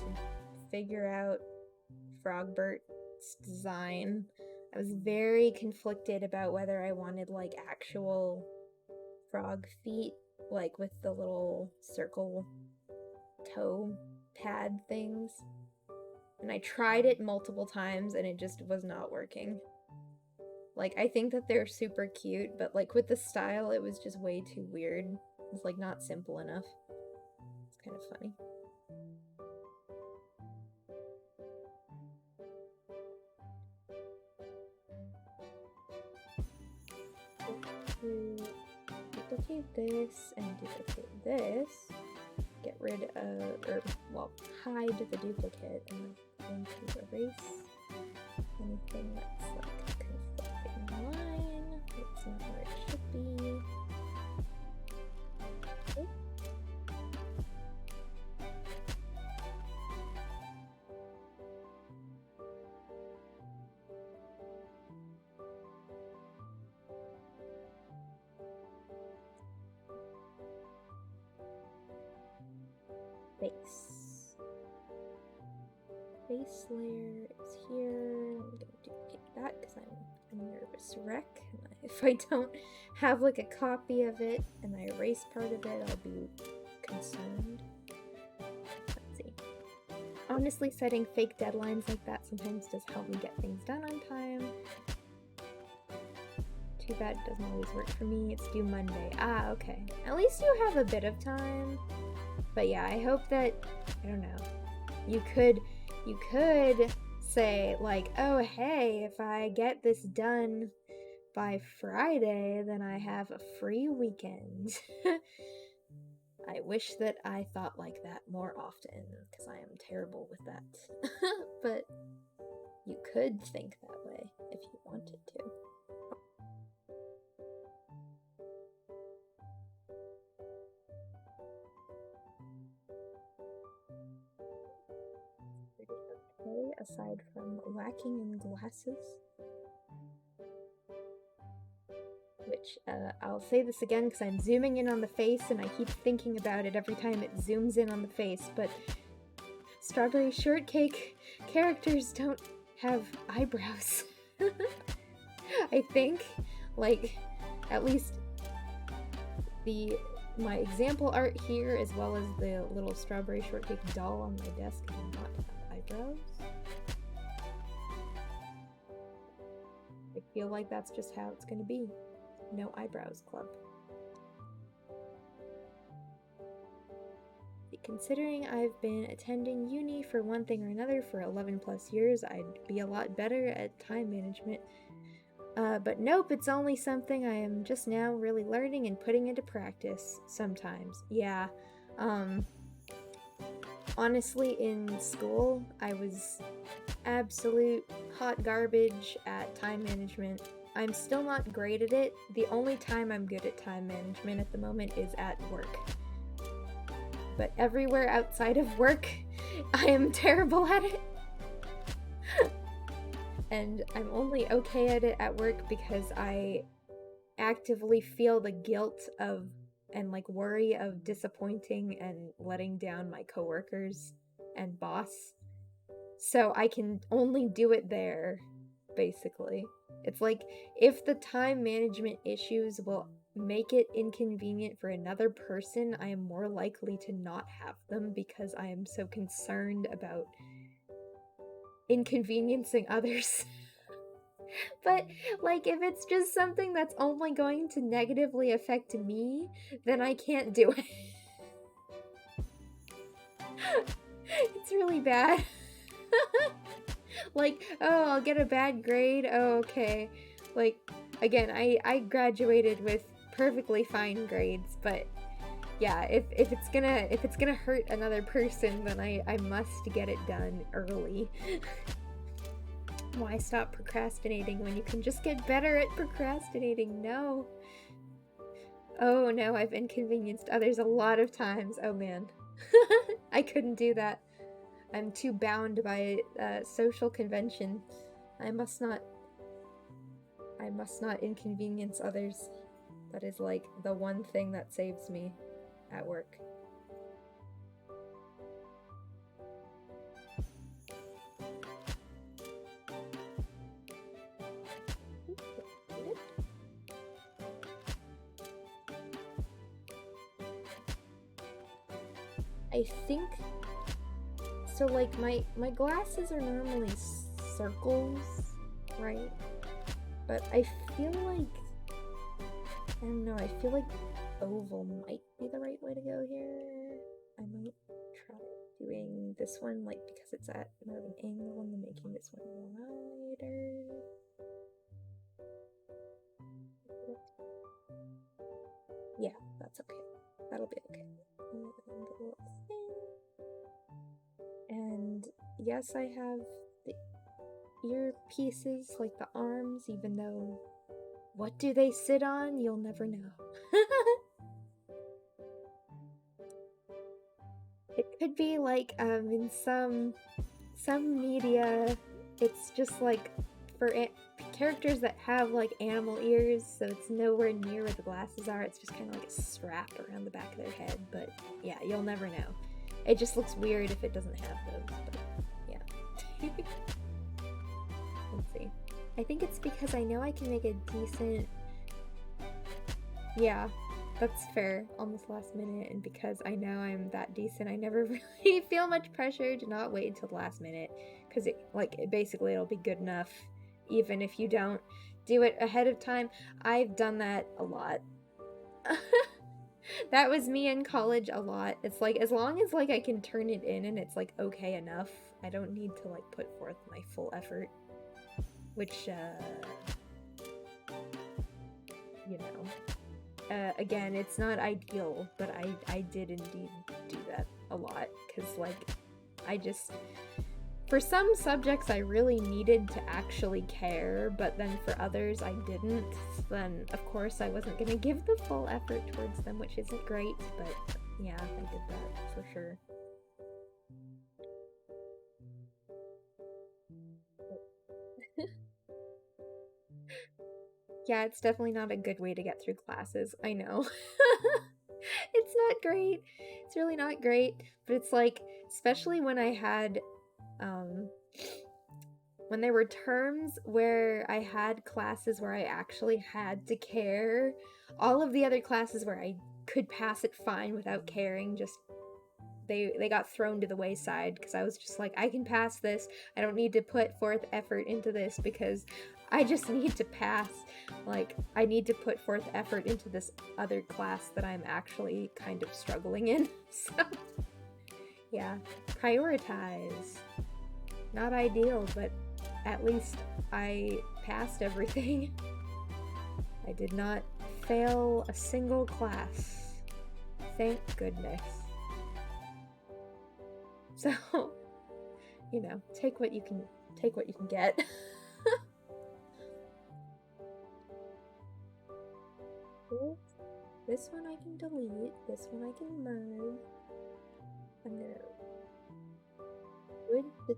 figure out Frogbert's design, I was very conflicted about whether I wanted like actual frog feet, like with the little circle toe pad things. And I tried it multiple times and it just was not working. Like, I think that they're super cute, but like with the style, it was just way too weird. It's like not simple enough. Kind of funny. Duplicate this and duplicate this. Get rid of, or well, hide the duplicate, and I'm going to erase anything that's like conflicting line. It's not where it should be. Okay. Base layer is here. I'm gonna duplicate that because I'm a nervous wreck. If I don't have like a copy of it and I erase part of it, I'll be concerned. Let's see. Honestly, setting fake deadlines like that sometimes does help me get things done on time. Too bad it doesn't always work for me. It's due Monday. Ah, okay. At least you have a bit of time. But yeah, I hope that, I don't know. You could say like, oh hey, if I get this done by Friday, then I have a free weekend. I wish that I thought like that more often, because I am terrible with that. But you could think that way if you wanted to. Okay, aside from lacking in glasses. Which, I'll say this again because I'm zooming in on the face and I keep thinking about it every time it zooms in on the face, but Strawberry Shortcake characters don't have eyebrows. I think, like, at least my example art here, as well as the little Strawberry Shortcake doll on my desk, do not have eyebrows. I feel like that's just how it's gonna be. No eyebrows club. Considering I've been attending uni for one thing or another for 11 plus years, I'd be a lot better at time management. But nope, it's only something I am just now really learning and putting into practice sometimes. Yeah. Honestly, in school, I was absolute hot garbage at time management. I'm still not great at it. The only time I'm good at time management at the moment is at work. But everywhere outside of work, I am terrible at it. And I'm only okay at it at work because I actively feel the guilt of and like worry of disappointing and letting down my coworkers and boss. So I can only do it there, basically. It's like, if the time management issues will make it inconvenient for another person, I am more likely to not have them because I am so concerned about inconveniencing others. But, like, if it's just something that's only going to negatively affect me, then I can't do it. It's really bad. Like, oh, I'll get a bad grade, oh, okay. Like, again, I graduated with perfectly fine grades, but yeah, if it's gonna hurt another person, then I must get it done early. Why stop procrastinating when you can just get better at procrastinating? No. Oh no, I've inconvenienced others a lot of times. Oh man. I couldn't do that. I'm too bound by social convention. I must not inconvenience others. That is like the one thing that saves me at work. I think so, like, my glasses are normally circles, right? But I feel like, I don't know, I feel like oval might be the right way to go here. I might try doing this one, like, because it's at more of an angle, and then making this one wider. Yeah, that's okay. That'll be okay. And yes, I have the earpieces, like the arms, even though what do they sit on? You'll never know. It could be like in some media, it's just like for characters that have like animal ears, so it's nowhere near where the glasses are. It's just kind of like a strap around the back of their head. But yeah, you'll never know. It just looks weird if it doesn't have those, but yeah. Let's see. I think it's because I know I can make a decent... Yeah, that's fair. Almost last minute, and because I know I'm that decent, I never really feel much pressure to not wait until the last minute, because basically it'll be good enough, even if you don't do it ahead of time. I've done that a lot. That was me in college a lot. It's like, as long as like I can turn it in and it's like okay enough, I don't need to like put forth my full effort. Which, you know, again, it's not ideal, but I did indeed do that a lot, because like, I just, for some subjects I really needed to actually care, but then for others I didn't, then of course I wasn't gonna give the full effort towards them, which isn't great, but yeah, I did that for sure. Yeah, it's definitely not a good way to get through classes, I know. It's not great. It's really not great, but it's like, especially when I had, um, when there were terms where I had classes where I actually had to care, all of the other classes where I could pass it fine without caring, just they got thrown to the wayside, because I was just like, I can pass this. I don't need to put forth effort into this because I just need to pass. Like, I need to put forth effort into this other class that I'm actually kind of struggling in. So, yeah, prioritize. Not ideal, but at least I passed everything. I did not fail a single class. Thank goodness. So, you know, take what you can get. This one I can delete, this one I can merge. I'm gonna, would the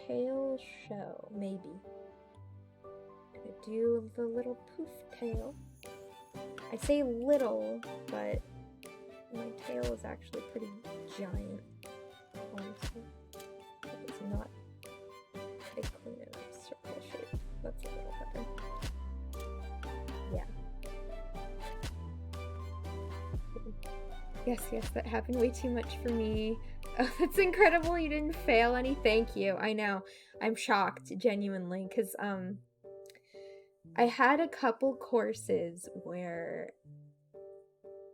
tail show? Maybe. Gonna do the little poof tail. I say little, but my tail is actually pretty giant, honestly. It's not a clean enough circle shape. That's a little better. Yeah. Yes, that happened way too much for me. Oh, that's incredible, you didn't fail any. Thank you. I know. I'm shocked, genuinely, because, I had a couple courses where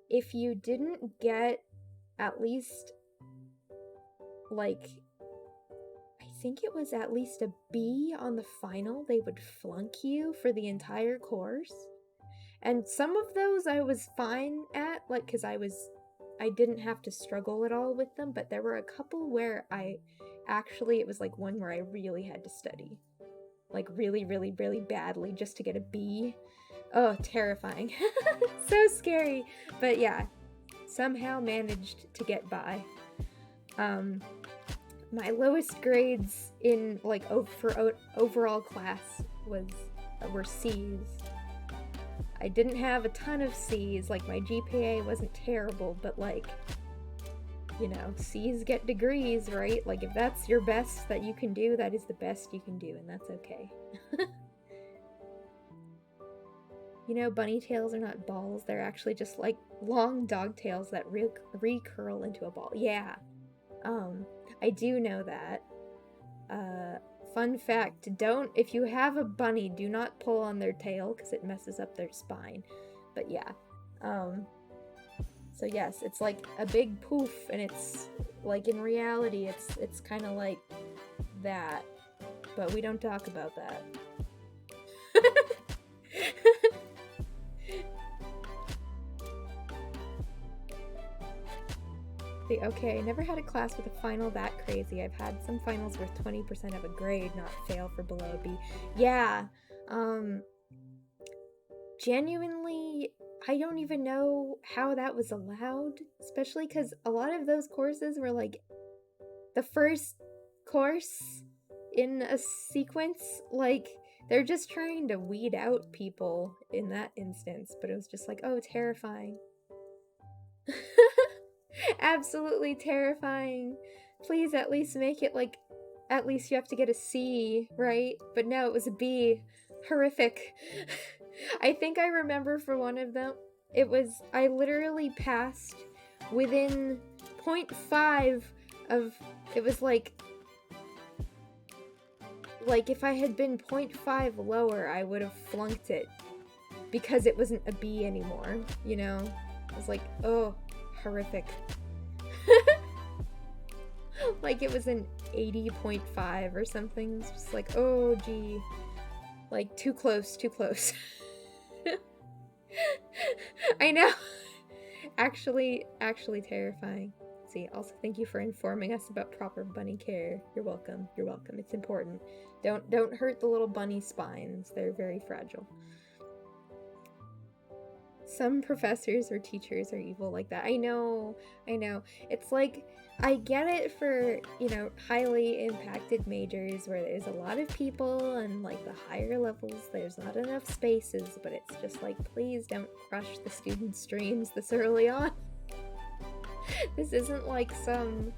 if you didn't get at least, like, I think it was at least a B on the final, they would flunk you for the entire course. And some of those I was fine at, like, because I didn't have to struggle at all with them, but there were a couple where it was like one where I really had to study. Like, really, really, really badly just to get a B. Oh, terrifying. So scary. But yeah, somehow managed to get by. My lowest grades in, like, for overall class were C's. I didn't have a ton of C's, like, my GPA wasn't terrible, but, like, you know, C's get degrees, right? Like, if that's your best that you can do, that is the best you can do, and that's okay. You know, bunny tails are not balls, they're actually just, like, long dog tails that recurl into a ball. Yeah, I do know that. Fun fact, if you have a bunny, do not pull on their tail, because it messes up their spine. But yeah, so yes, it's like a big poof, and it's, like, in reality, it's kind of like that, but we don't talk about that. Okay, I never had a class with a final that crazy. I've had some finals where 20% of a grade, not fail for below a B. Yeah, genuinely, I don't even know how that was allowed, especially because a lot of those courses were, like, the first course in a sequence. Like, they're just trying to weed out people in that instance, but it was just like, oh, terrifying. Absolutely terrifying. Please at least make it, like, at least you have to get a C, right? But no, it was a B. Horrific. I think I remember for one of them, I literally passed within 0.5 of, it was like if I had been 0.5 lower, I would have flunked it, because it wasn't a B anymore, you know? I was like, oh, horrific. Like it was an 80.5 or something. It's just like, oh gee, like too close. I know. Actually terrifying. See, also thank you for informing us about proper bunny care. You're welcome. It's important. Don't hurt the little bunny spines. They're very fragile. Some professors or teachers are evil like that. I know. It's like, I get it for, highly impacted majors where there's a lot of people and like the higher levels, there's not enough spaces, but it's just like, please don't crush the students' dreams this early on. This isn't like some,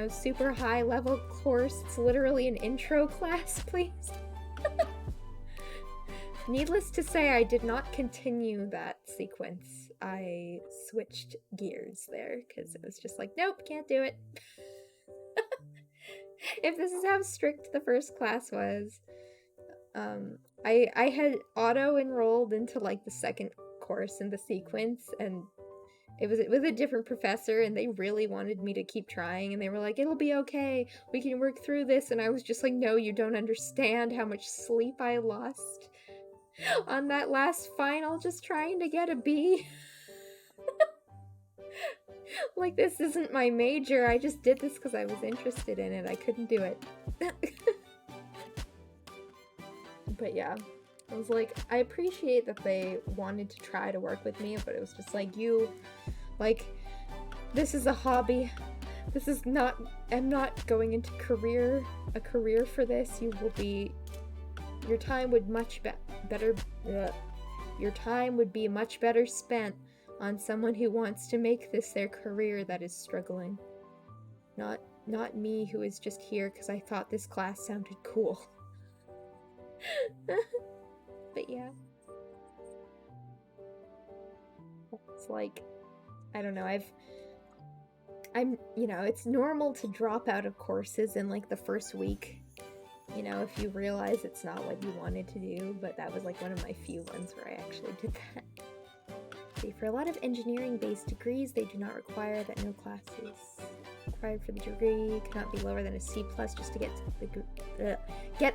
super high level course. It's literally an intro class, please. Needless to say, I did not continue that sequence. I switched gears there because it was just like, nope, can't do it. If this is how strict the first class was, I had auto-enrolled into like the second course in the sequence, and it was with a different professor, and they really wanted me to keep trying, and they were like, it'll be okay, we can work through this, and I was just like, no, you don't understand how much sleep I lost on that last final just trying to get a B. Like, this isn't my major, I just did this because I was interested in it, I couldn't do it. But yeah, I was like, I appreciate that they wanted to try to work with me, but it was just like, this is a hobby. This is not, I'm not going into a career for this. Your time would be much better spent on someone who wants to make this their career that is struggling. Not me, who is just here because I thought this class sounded cool. But yeah. It's like, I don't know, it's normal to drop out of courses in like the first week, if you realize it's not what you wanted to do, but that was like one of my few ones where I actually did that. See, for a lot of engineering-based degrees, they do not require that no classes required for the degree cannot be lower than a C+ just to get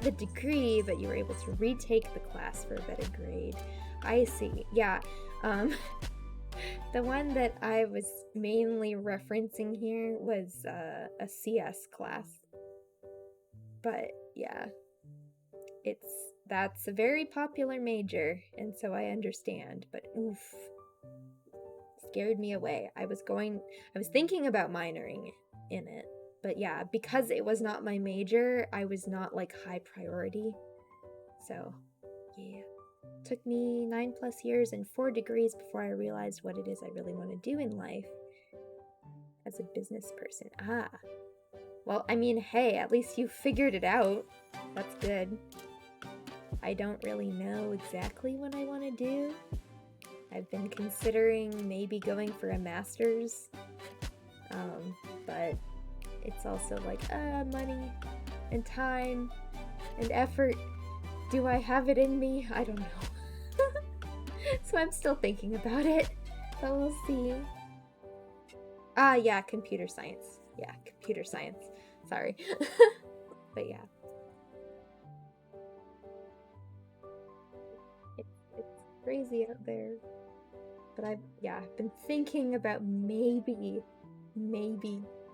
the degree, but you were able to retake the class for a better grade. I see. Yeah. The one that I was mainly referencing here was a CS class. But yeah, that's a very popular major, and so I understand, but oof, scared me away. I was thinking about minoring in it, but yeah, because it was not my major, I was not like high priority. So yeah, took me 9+ years and 4 degrees before I realized what it is I really want to do in life as a business person. Well, I mean, hey, at least you figured it out. That's good. I don't really know exactly what I want to do. I've been considering maybe going for a master's, but it's also like, money and time and effort. Do I have it in me? I don't know. So I'm still thinking about it, but we'll see. Yeah, computer science. Yeah, computer science. Sorry. But yeah. It's crazy out there. But I've been thinking about maybe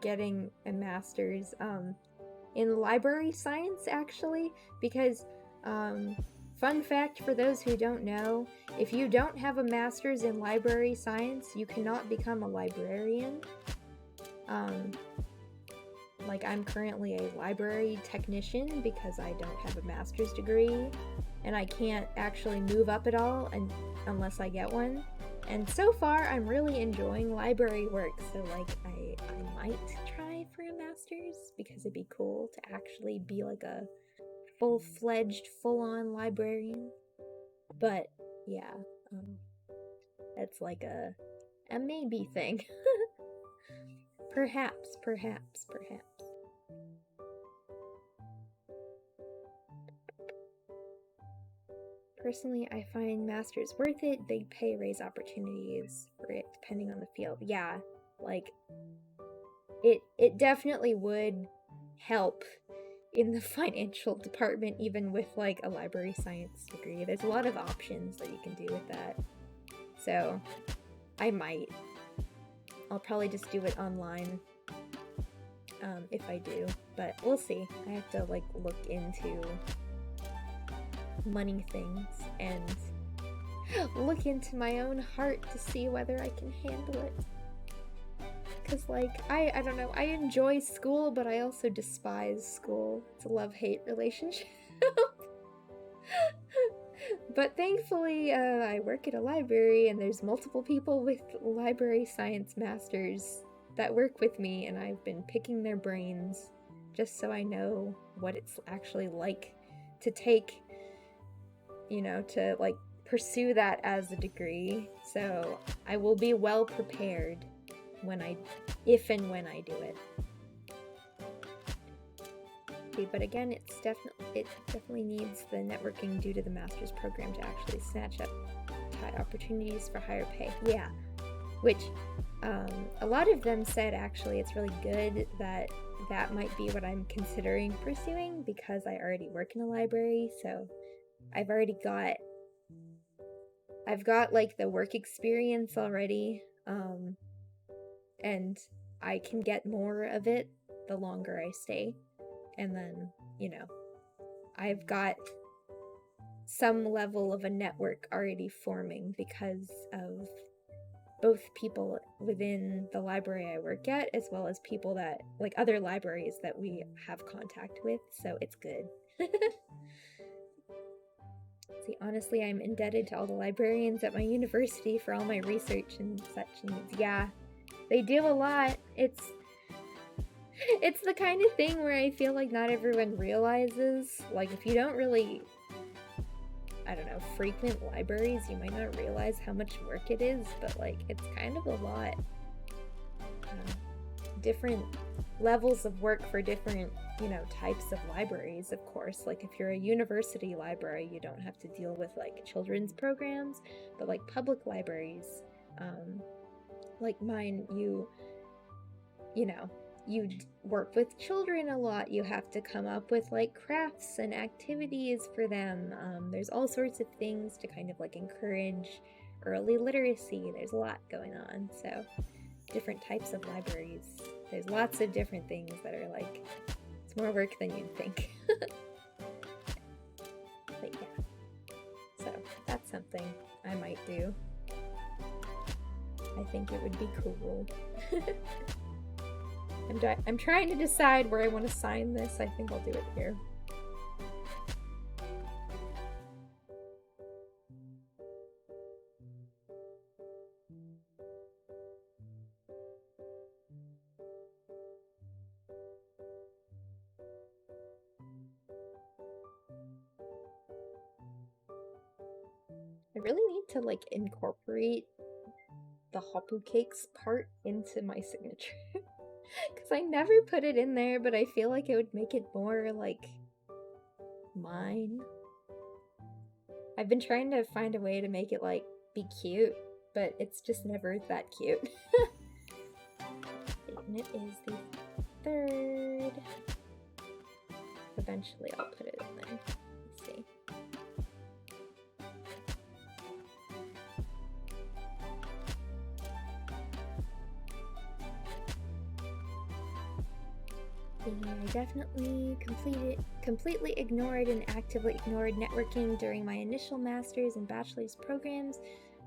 getting a master's in library science, actually, because fun fact for those who don't know, if you don't have a master's in library science, you cannot become a librarian. Like, I'm currently a library technician because I don't have a master's degree, and I can't actually move up at all unless I get one. And so far, I'm really enjoying library work, so like, I might try for a master's because it'd be cool to actually be like a full-fledged, full-on librarian. But yeah, that's like a maybe thing. Perhaps. Personally, I find masters worth it. Big pay raise opportunities depending on the field. Yeah, like it definitely would help in the financial department, even with like a library science degree. There's a lot of options that you can do with that. So I'll probably just do it online if I do, but we'll see. I have to like look into money things and look into my own heart to see whether I can handle it. Because like I don't know, I enjoy school, but I also despise school. It's a love-hate relationship. But thankfully I work at a library and there's multiple people with library science masters that work with me, and I've been picking their brains just so I know what it's actually like to take, you know, to like pursue that as a degree. So I will be well prepared if and when I do it. Okay, but again, it definitely needs the networking due to the master's program to actually snatch up opportunities for higher pay. Yeah, which a lot of them said actually it's really good that might be what I'm considering pursuing, because I already work in a library, so I've got like the work experience already, and I can get more of it the longer I stay. And then, you know, I've got some level of a network already forming because of both people within the library I work at, as well as people that, like, other libraries that we have contact with, so it's good. See, honestly, I'm indebted to all the librarians at my university for all my research and such needs. Yeah, they do a lot. It's the kind of thing where I feel like not everyone realizes. Like, if you don't really, I don't know, frequent libraries, you might not realize how much work it is, but like, it's kind of a lot. Different levels of work for different, you know, types of libraries, of course. Like, if you're a university library, you don't have to deal with like children's programs, but like public libraries, like mine, you know, you work with children a lot. You have to come up with like crafts and activities for them. There's all sorts of things to kind of like encourage early literacy. There's a lot going on. So different types of libraries, there's lots of different things that are like, it's more work than you'd think. But yeah, so that's something I might do. I think it would be cool. I'm trying to decide where I want to sign this. I think I'll do it here. I really need to like incorporate the Hoppucakes part into my signature. Because I never put it in there, but I feel like it would make it more like mine. I've been trying to find a way to make it like be cute, but it's just never that cute. And it is the 3rd. Eventually I'll put it in there. Let's see. I definitely completely ignored and actively ignored networking during my initial master's and bachelor's programs,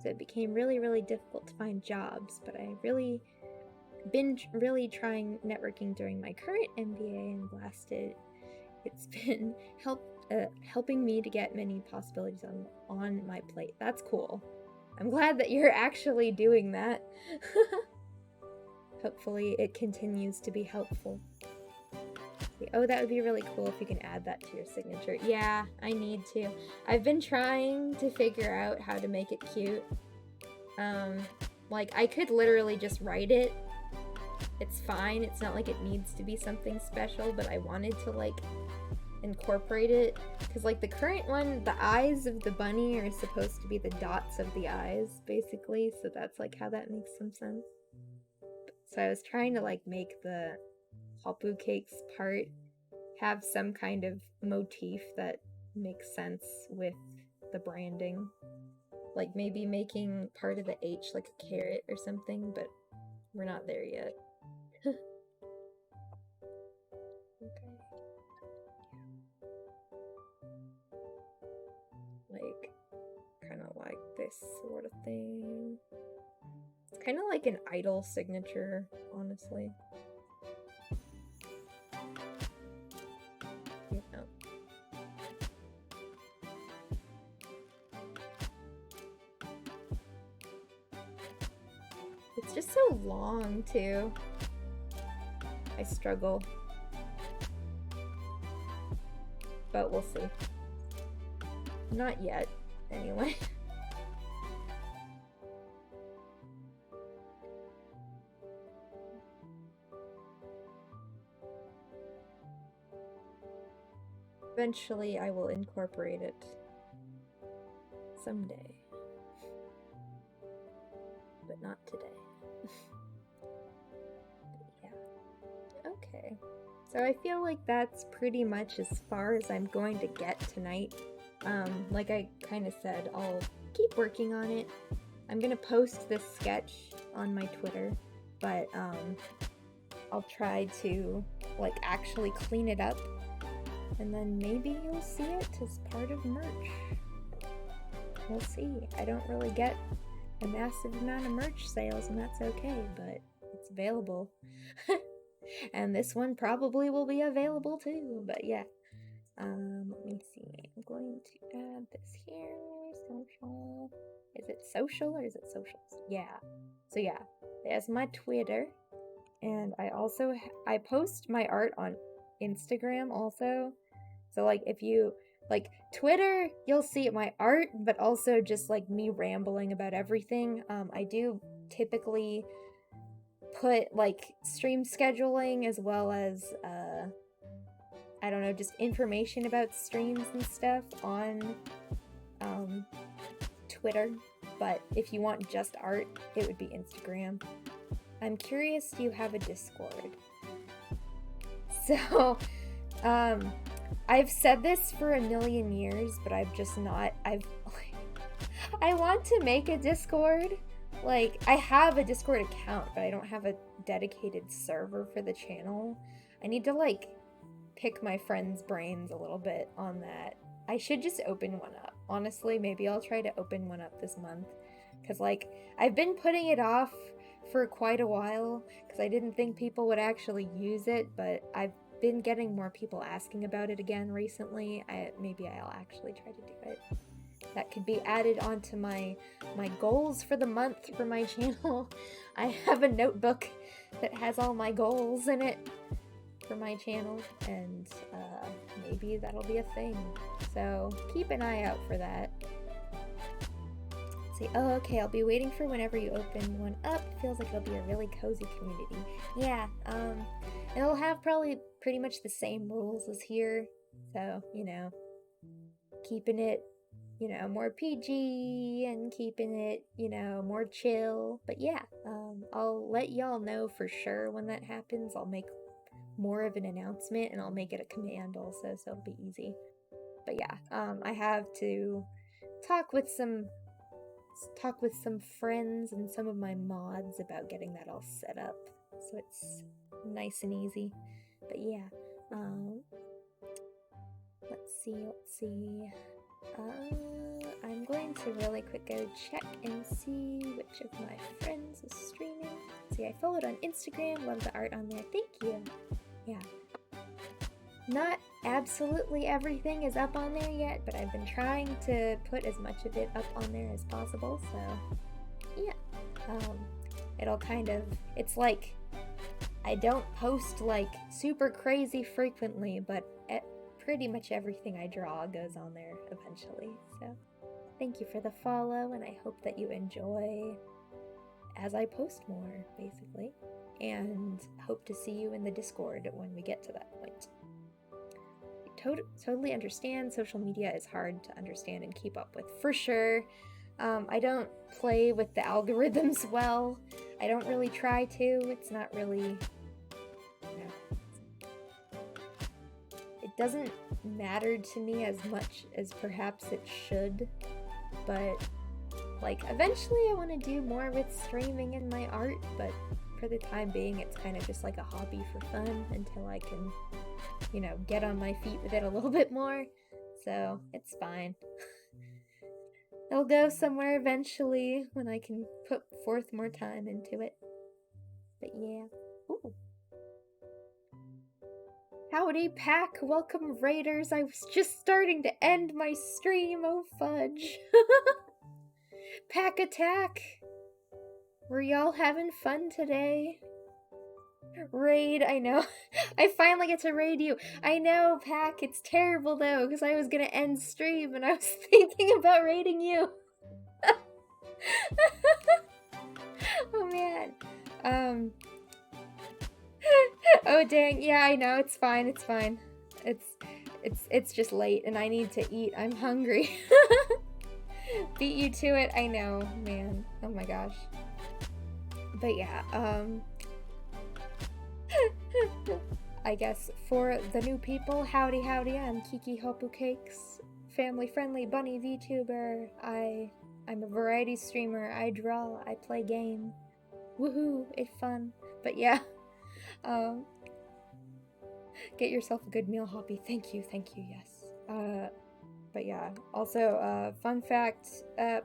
so it became really, really difficult to find jobs, but I've really been trying networking during my current MBA and blasted. It's been helping me to get many possibilities on my plate. That's cool. I'm glad that you're actually doing that. Hopefully it continues to be helpful. Oh, that would be really cool if you can add that to your signature. Yeah, I need to. I've been trying to figure out how to make it cute. Like, I could literally just write it. It's fine. It's not like it needs to be something special, but I wanted to, like, incorporate it, because like the current one, the eyes of the bunny are supposed to be the dots of the eyes, basically, so that's like how that makes some sense. So I was trying to like make the Hoppucakes part have some kind of motif that makes sense with the branding. Like maybe making part of the H like a carrot or something, but we're not there yet. Okay. Like, kind of like this sort of thing. It's kind of like an idol signature, honestly. You know. It's just so long, too. I struggle. But we'll see. Not yet, anyway. Eventually, I will incorporate it. Someday. But not today. Yeah. Okay. So I feel like that's pretty much as far as I'm going to get tonight. Like I kind of said, I'll keep working on it. I'm gonna post this sketch on my Twitter, but I'll try to like actually clean it up, and then maybe you'll see it as part of merch. We'll see. I don't really get a massive amount of merch sales, and that's okay, but it's available. And this one probably will be available too, but yeah. Let me see. I'm going to add this here. Social. Is it social or is it socials? Yeah. So yeah, there's my Twitter. And I also, I post my art on Instagram also. So like if you, like Twitter, you'll see my art, but also just like me rambling about everything. I do typically put like stream scheduling as well as, I don't know, just information about streams and stuff on Twitter, but if you want just art, it would be Instagram. I'm curious, do you have a Discord? So, I've said this for a million years, but I've just not, I want to make a Discord. Like, I have a Discord account, but I don't have a dedicated server for the channel. I need to, like, pick my friends' brains a little bit on that. I should just open one up. Honestly, maybe I'll try to open one up this month. Because, like, I've been putting it off for quite a while because I didn't think people would actually use it, but I've been getting more people asking about it again recently. Maybe I'll actually try to do it. That could be added onto my goals for the month for my channel. I have a notebook that has all my goals in it for my channel, and maybe that'll be a thing. So keep an eye out for that. Let's see. Oh, okay. I'll be waiting for whenever you open one up. Feels like it'll be a really cozy community. Yeah. It'll have probably pretty much the same rules as here. So, you know, keeping it, you know, more PG and keeping it, you know, more chill. But yeah, I'll let y'all know for sure when that happens. I'll make more of an announcement, and I'll make it a command also, so it'll be easy. But yeah, I have to talk with some friends and some of my mods about getting that all set up, so it's nice and easy. But yeah, let's see. I'm going to really quick go check and see which of my friends is streaming. See, I followed on Instagram, love the art on there, thank you. Yeah. Not absolutely everything is up on there yet, but I've been trying to put as much of it up on there as possible, so yeah. It'll kind of, it's like, I don't post like super crazy frequently, but pretty much everything I draw goes on there eventually, so thank you for the follow, and I hope that you enjoy as I post more, basically, and hope to see you in the Discord when we get to that point. totally understand social media is hard to understand and keep up with, for sure. I don't play with the algorithms well. I don't really try to. It's not really, it doesn't matter to me as much as perhaps it should, but like eventually I want to do more with streaming and my art, but for the time being it's kind of just like a hobby for fun until I can, get on my feet with it a little bit more. So it's fine. It'll go somewhere eventually when I can put forth more time into it. But yeah. Ooh. Howdy, Pack. Welcome, Raiders. I was just starting to end my stream. Oh, fudge. Pack attack. Were y'all having fun today? Raid, I know. I finally get to raid you. I know, Pack. It's terrible, though, because I was gonna end stream, and I was thinking about raiding you. Oh, man. Oh, dang. Yeah, I know. It's fine. It's fine. It's just late, and I need to eat. I'm hungry. Beat you to it. I know, man. Oh, my gosh. But, yeah, I guess for the new people, howdy, I'm Kiki Hoppucakes, family-friendly bunny VTuber. I'm a variety streamer. I draw. I play game. Woohoo! It's fun. But yeah, get yourself a good meal, Hoppy. Thank you. Yes. But yeah. Also, fun fact: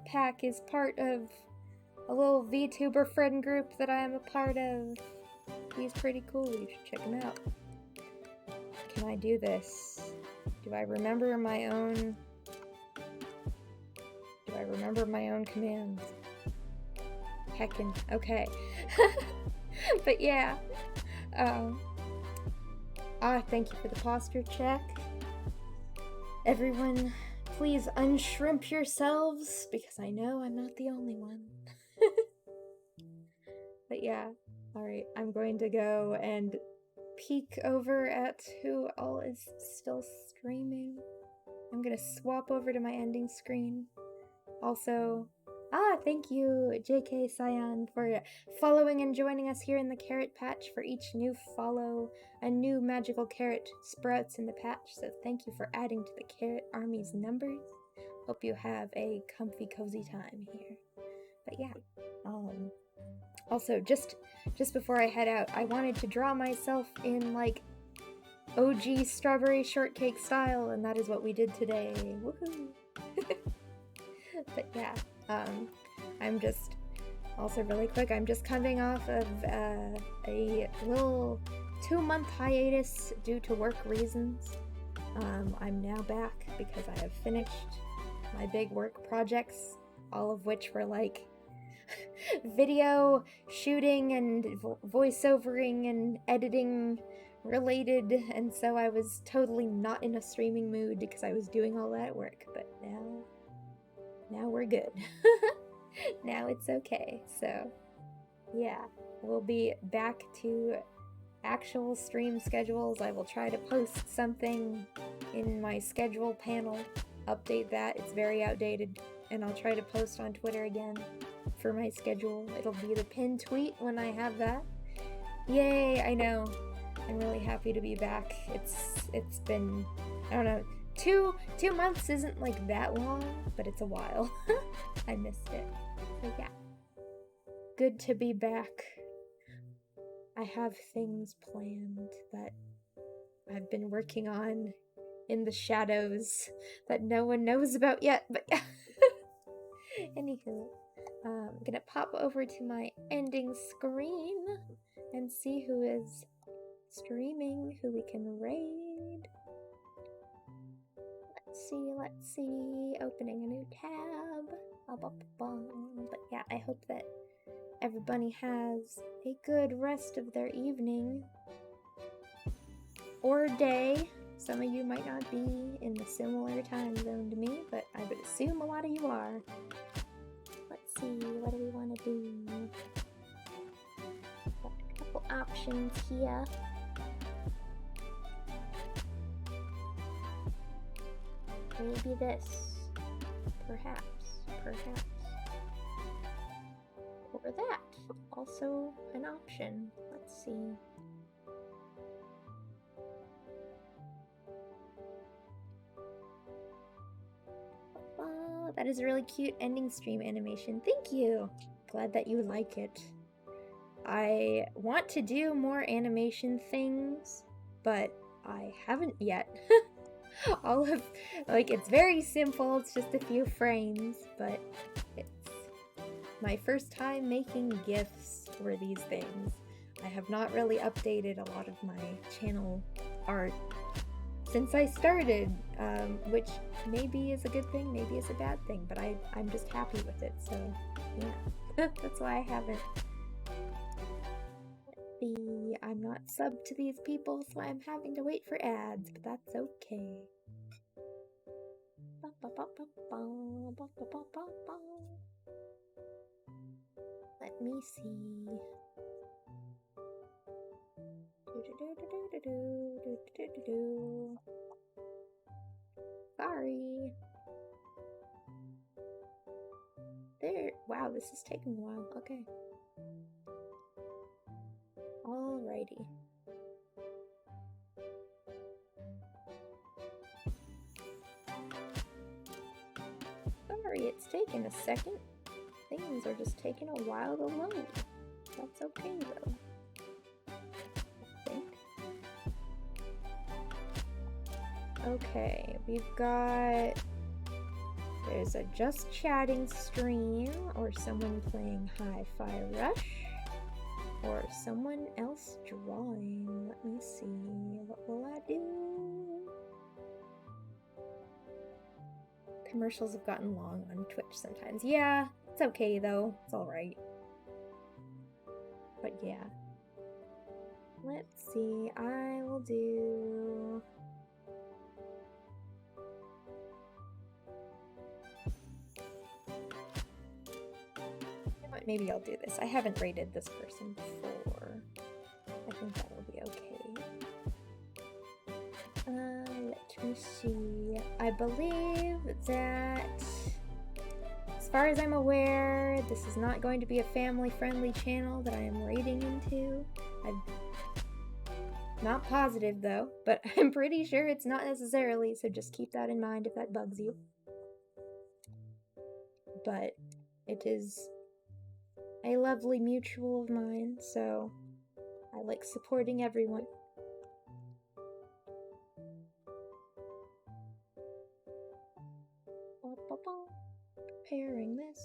Pack is part of a little VTuber friend group that I am a part of. He's pretty cool. You should check him out. Can I do this? Do I remember my own commands? Heckin'. Okay. But yeah. Thank you for the posture check. Everyone, please unshrimp yourselves, because I know I'm not the only one. But yeah. Alright, I'm going to go and peek over at who all is still streaming. I'm gonna swap over to my ending screen. Also, thank you, JK Cyan, for following and joining us here in the carrot patch. For each new follow, a new magical carrot sprouts in the patch, so thank you for adding to the carrot army's numbers. Hope you have a comfy, cozy time here. But yeah, also, just before I head out, I wanted to draw myself in, like, OG strawberry shortcake style, and that is what we did today. Woohoo! But yeah, I'm just, also really quick, I'm just coming off of a little 2-month hiatus due to work reasons. I'm now back because I have finished my big work projects, all of which were, like, video shooting and voiceovering and editing related, and so I was totally not in a streaming mood because I was doing all that work, but now we're good. Now it's okay. So yeah, we'll be back to actual stream schedules. I will try to post something in my schedule panel, update that. It's very outdated, and I'll try to post on Twitter again for my schedule. It'll be the pinned tweet when I have that. Yay, I know. I'm really happy to be back. It's been, I don't know, 2 months isn't like that long, but it's a while. I missed it. So yeah. Good to be back. I have things planned that I've been working on in the shadows that no one knows about yet, but yeah. Anywho, I'm gonna pop over to my ending screen and see who is streaming, who we can raid. Let's see, opening a new tab. But yeah, I hope that everybody has a good rest of their evening or day. Some of you might not be in the similar time zone to me, but I would assume a lot of you are. Let's see, what do we want to do? Got a couple options here. Maybe this. Perhaps. Or that. Also an option. Let's see. Oh, that is a really cute ending stream animation. Thank you! Glad that you like it. I want to do more animation things, but I haven't yet. All of, like, it's very simple, it's just a few frames, but it's my first time making GIFs for these things. I have not really updated a lot of my channel art since I started, which maybe is a good thing, maybe is a bad thing, but I'm just happy with it, so yeah. That's why I haven't. I'm not subbed to these people, so I'm having to wait for ads, but that's okay. Let me see. Sorry. There. Wow, this is taking a while. Okay. Alrighty. Sorry, it's taking a second. Things are just taking a while to load. That's okay though. I think. Okay, we've got... There's a just chatting stream, or someone playing Hi-Fi Rush, or someone else drawing. Let me see. What will I do? Commercials have gotten long on Twitch sometimes. Yeah, it's okay though. It's alright. But yeah. Let's see. I will do... Maybe I'll do this. I haven't rated this person before. I think that will be okay. Let me see. I believe that, as far as I'm aware, this is not going to be a family-friendly channel that I am raiding into. I'm not positive though, but I'm pretty sure it's not necessarily, so just keep that in mind if that bugs you. But it is a lovely mutual of mine, so I like supporting everyone. Preparing this.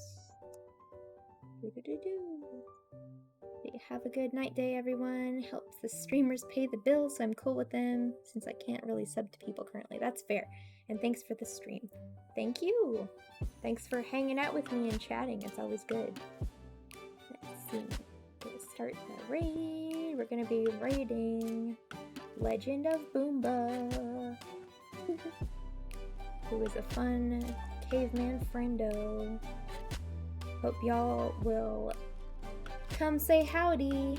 Have a good night day, everyone. Helps the streamers pay the bills, so I'm cool with them, since I can't really sub to people currently. That's fair. And thanks for the stream. Thank you! Thanks for hanging out with me and chatting. It's always good. Let's see. We'll start the raid. We're gonna be raiding Legend of Boomba, who is a fun caveman friendo. Hope y'all will come say howdy.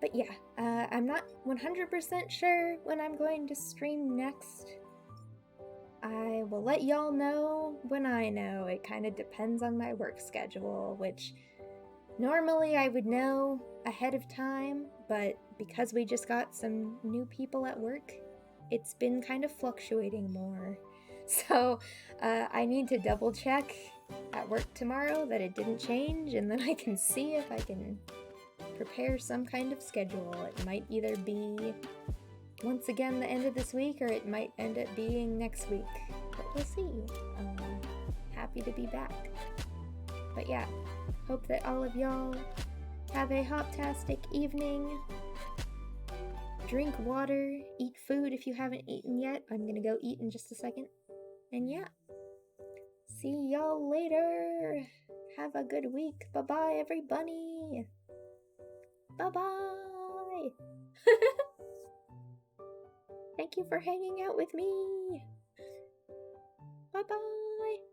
But yeah, I'm not 100% sure when I'm going to stream next. I will let y'all know when I know. It kind of depends on my work schedule, which normally I would know ahead of time, but because we just got some new people at work, it's been kind of fluctuating more. So I need to double check at work tomorrow that it didn't change, and then I can see if I can prepare some kind of schedule. It might either be once again the end of this week, or it might end up being next week, but we'll see. Happy to be back. But yeah, hope that all of y'all have a hoptastic evening. Drink water, eat food if you haven't eaten yet. I'm gonna go eat in just a second. And yeah, see y'all later. Have a good week. Bye-bye, everybody. Bye-bye. Thank you for hanging out with me. Bye-bye.